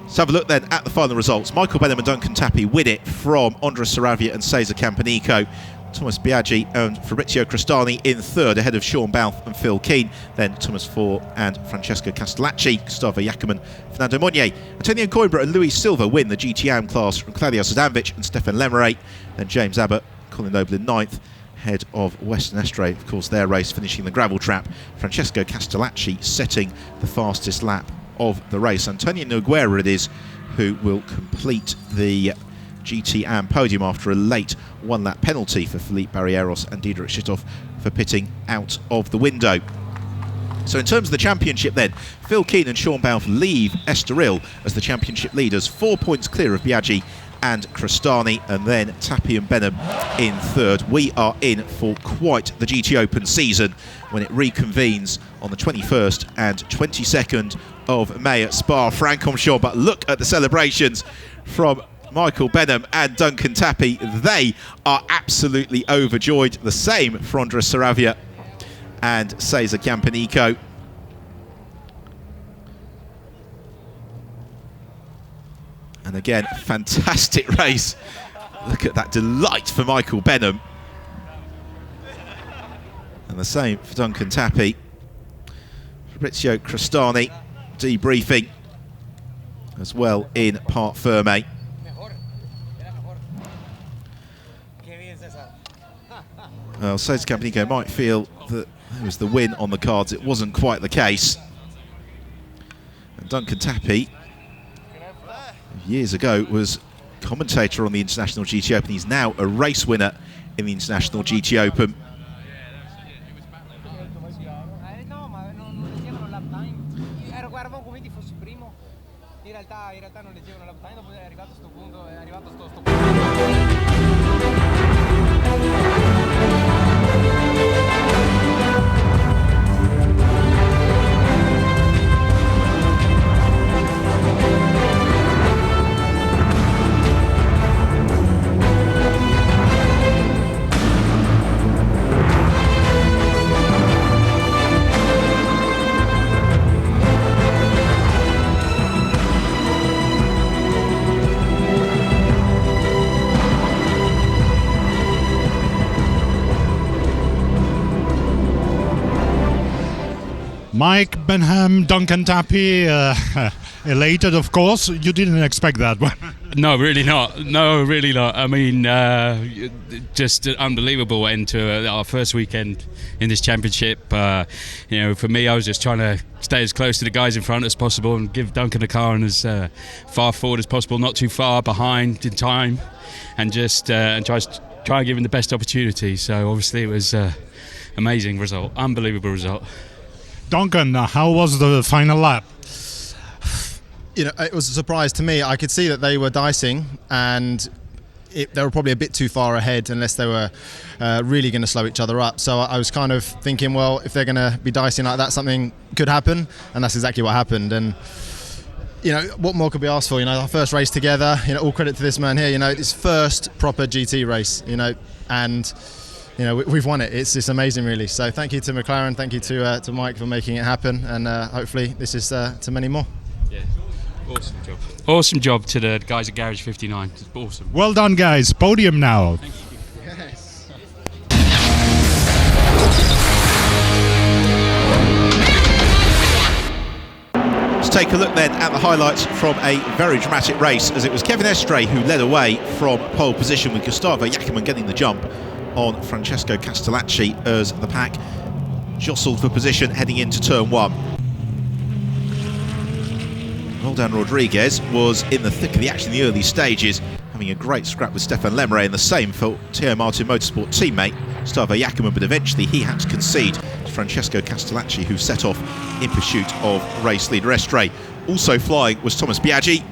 Let's have a look then at the final results. Michael Benham and Duncan Tappy win it from Andres Saravia and Cesar Campanico. Thomas Biaggi and Fabrizio Crestani in 3rd, ahead of Sean Balfe and Phil Keane. Then Thomas Four and Francesco Castellacci, Gustavo Jackermann, Fernando Monnier. Antonio Coimbra and Luis Silva win the GTM class from Claudio Sadanovic and Stefan Lemre. Then James Abbott, Colin Noble in 9th, ahead of Western Estoril, of course, their race finishing the gravel trap. Francesco Castellacci setting the fastest lap of the race. Antonio Nogueira it is who will complete the GTOpen podium after a late one-lap penalty for Felipe Barrieros and Diederik Schittoff for pitting out of the window. So in terms of the championship then, Phil Keane and Sean Balfe leave Estoril as the championship leaders, 4 points clear of Biaggi and Crestani, and then Tapie and Benham in third. We are in for quite the GTOpen season when it reconvenes on the 21st and 22nd of May at Spa-Francorchamps. But look at the celebrations from Michael Benham and Duncan Tapie. They are absolutely overjoyed. The same for Andres Saravia and Cesar Campanico. And again, fantastic race. Look at that delight for Michael Benham. And the same for Duncan Tapie. Fabrizio Crestani debriefing as well in Parc Ferme. Well, Cesar Campanico might feel that it was the win on the cards. It wasn't quite the case. And Duncan Tapie, years ago, was commentator on the International GTOpen. He's now a race winner in the International GTOpen. Mike Benham, Duncan Tapie, elated, of course. You didn't expect that one. No, really not. No, really not. I mean, just an unbelievable end to our first weekend in this championship. You know, for me, I was just trying to stay as close to the guys in front as possible and give Duncan a car and as far forward as possible, not too far behind in time, and just and try and give him the best opportunity. So obviously, it was amazing result, unbelievable result. Duncan, how was the final lap? You know, it was a surprise to me. I could see that they were dicing, and they were probably a bit too far ahead unless they were really going to slow each other up. So I was kind of thinking, well, if they're going to be dicing like that, something could happen, and that's exactly what happened. And you know, what more could be asked for? You know, our first race together. You know, all credit to this man here. You know, his first proper GT race. You know, and you know, we've won it. It's amazing, really. So thank you to McLaren, thank you to Mike for making it happen, and hopefully this is to many more. Yeah, awesome job. Awesome job to the guys at Garage 59. It's awesome. Well done, guys. Podium now. Thank you. Yes. Let's take a look then at the highlights from a very dramatic race, as it was Kevin Estre who led away from pole position, with Gustavo Jacquemin getting the jump on Francesco Castellacci as the pack jostled for position heading into turn one. Roldan Rodriguez was in the thick of the action in the early stages, having a great scrap with Stefan Lemre, and the same for Theo Martin Motorsport teammate Gustavo Jacquemin, but eventually he had to concede to Francesco Castellacci, who set off in pursuit of race leader Estre. Also flying was Thomas Biaggi.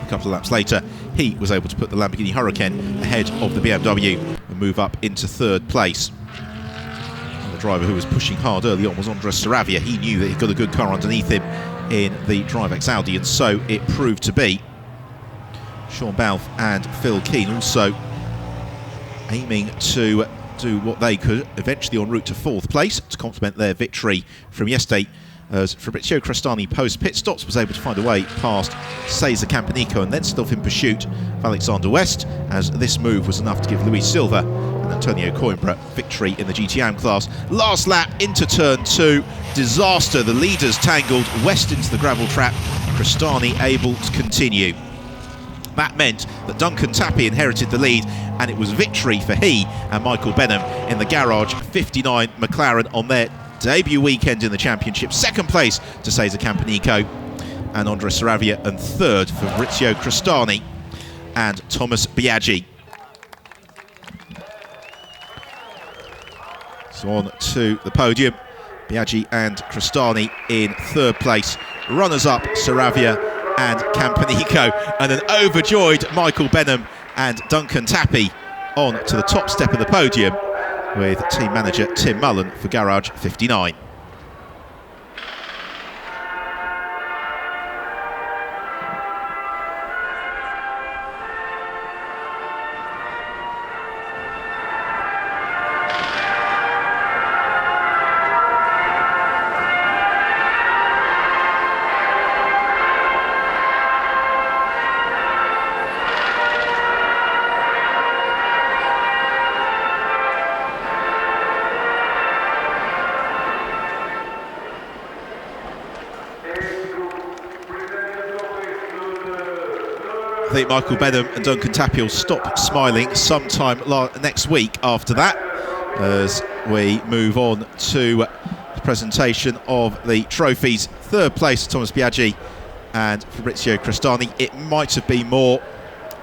A couple of laps later, he was able to put the Lamborghini Huracan ahead of the BMW and move up into third place. And the driver who was pushing hard early on was Andres Saravia. He knew that he'd got a good car underneath him in the DriveX Audi, and so it proved to be. Sean Balfe and Phil Keane also aiming to do what they could, eventually en route to fourth place, to complement their victory from yesterday, as Fabrizio Crestani post pit stops was able to find a way past Cesar Campanico and then still in pursuit of Alexander West, as this move was enough to give Luis Silva and Antonio Coimbra victory in the GTOpen class. Last lap into turn two, disaster. The leaders tangled, West into the gravel trap, Crestani able to continue. That meant that Duncan Tapie inherited the lead, and it was victory for he and Michael Benham in the Garage 59 McLaren on their debut weekend in the championship. Second place to Cesar Campanico, and Andres Saravia, and third Fabrizio Crestani and Thomas Biaggi. So on to the podium, Biaggi and Crestani in third place. Runners-up, Saravia and Campanico, and an overjoyed Michael Benham and Duncan Tappy on to the top step of the podium with team manager Tim Mullen for Garage 59. I think Michael Benham and Duncan Tappy will stop smiling sometime next week after that, as we move on to the presentation of the trophies. Third place, Thomas Biaggi and Fabrizio Crestani. It might have been more,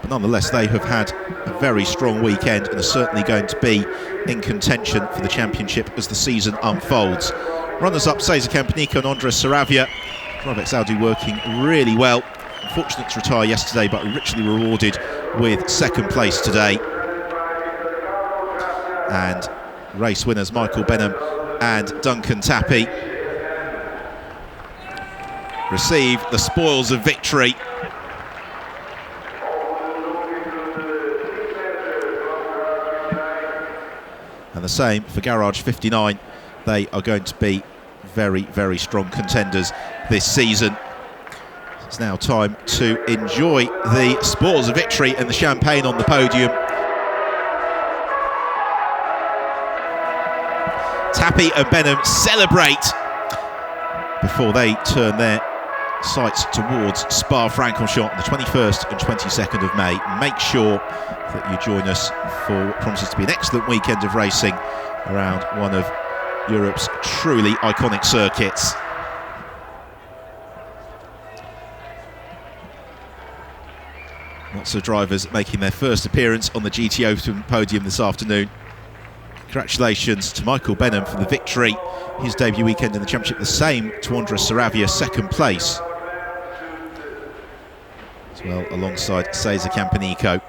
but nonetheless they have had a very strong weekend and are certainly going to be in contention for the championship as the season unfolds. Runners-up, Cesar Campanico and Andres Saravia. Ravex Audi working really well. Unfortunate to retire yesterday, but richly rewarded with second place today. And race winners Michael Benham and Duncan Tappy receive the spoils of victory. And the same for Garage 59. They are going to be very, very strong contenders this season. It's now time to enjoy the spoils of victory and the champagne on the podium. Tappy and Benham celebrate before they turn their sights towards Spa-Francorchamps on the 21st and 22nd of May. Make sure that you join us for what promises to be an excellent weekend of racing around one of Europe's truly iconic circuits. Lots of drivers making their first appearance on the GTOpen podium this afternoon. Congratulations to Michael Benham for the victory. His debut weekend in the championship, the same to Andres Saravia, second place. As well alongside Cesar Campanico.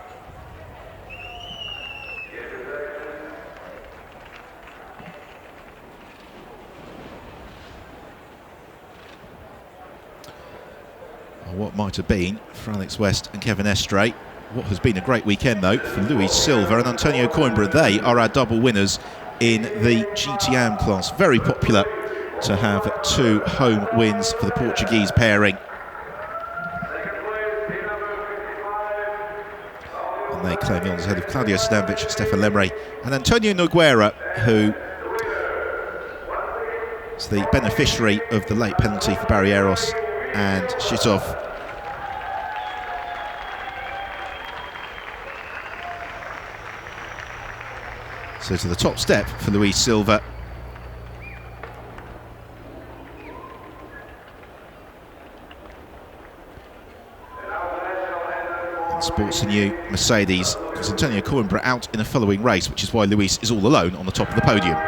What might have been for Alex West and Kevin Estre. What has been a great weekend though for Luis Silva and Antonio Coimbra. They are our double winners in the GTOpen class. Very popular to have two home wins for the Portuguese pairing. And they claim the honours ahead of Claudio Stanovic, Stefan Lemre and Antonio Nogueira, who is the beneficiary of the late penalty for Barrieros and Shitov. So to the top step for Luis Silva. And sports a new Mercedes, because Antonio Coimbra out in a following race, which is why Luis is all alone on the top of the podium.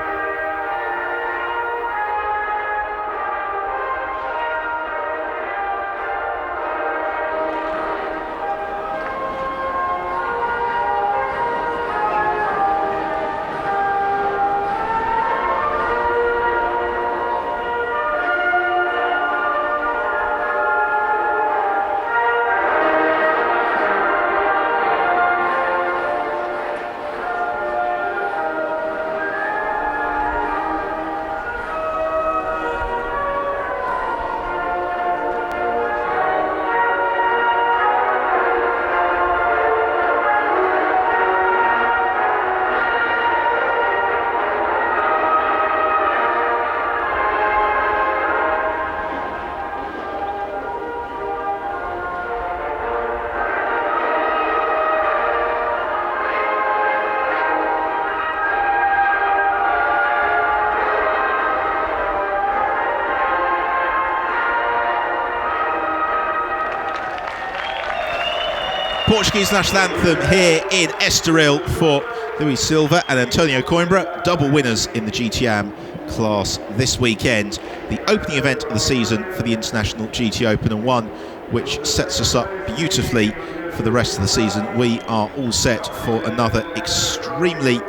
Portuguese national anthem here in Estoril for Luis Silva and Antonio Coimbra, double winners in the GTOpen class this weekend. The opening event of the season for the International GTOpen, and one which sets us up beautifully for the rest of the season. We are all set for another extremely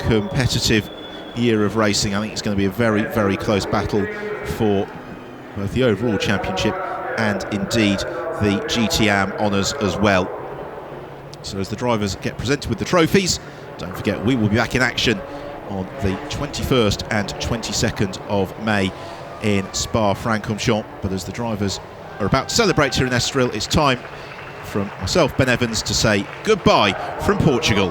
competitive year of racing. I think it's going to be a very, very close battle for both the overall championship and indeed the GTOpen honours as well. So as the drivers get presented with the trophies, don't forget we will be back in action on the 21st and 22nd of May in Spa-Francorchamps. But as the drivers are about to celebrate here in Estoril, it's time from myself, Ben Evans, to say goodbye from Portugal.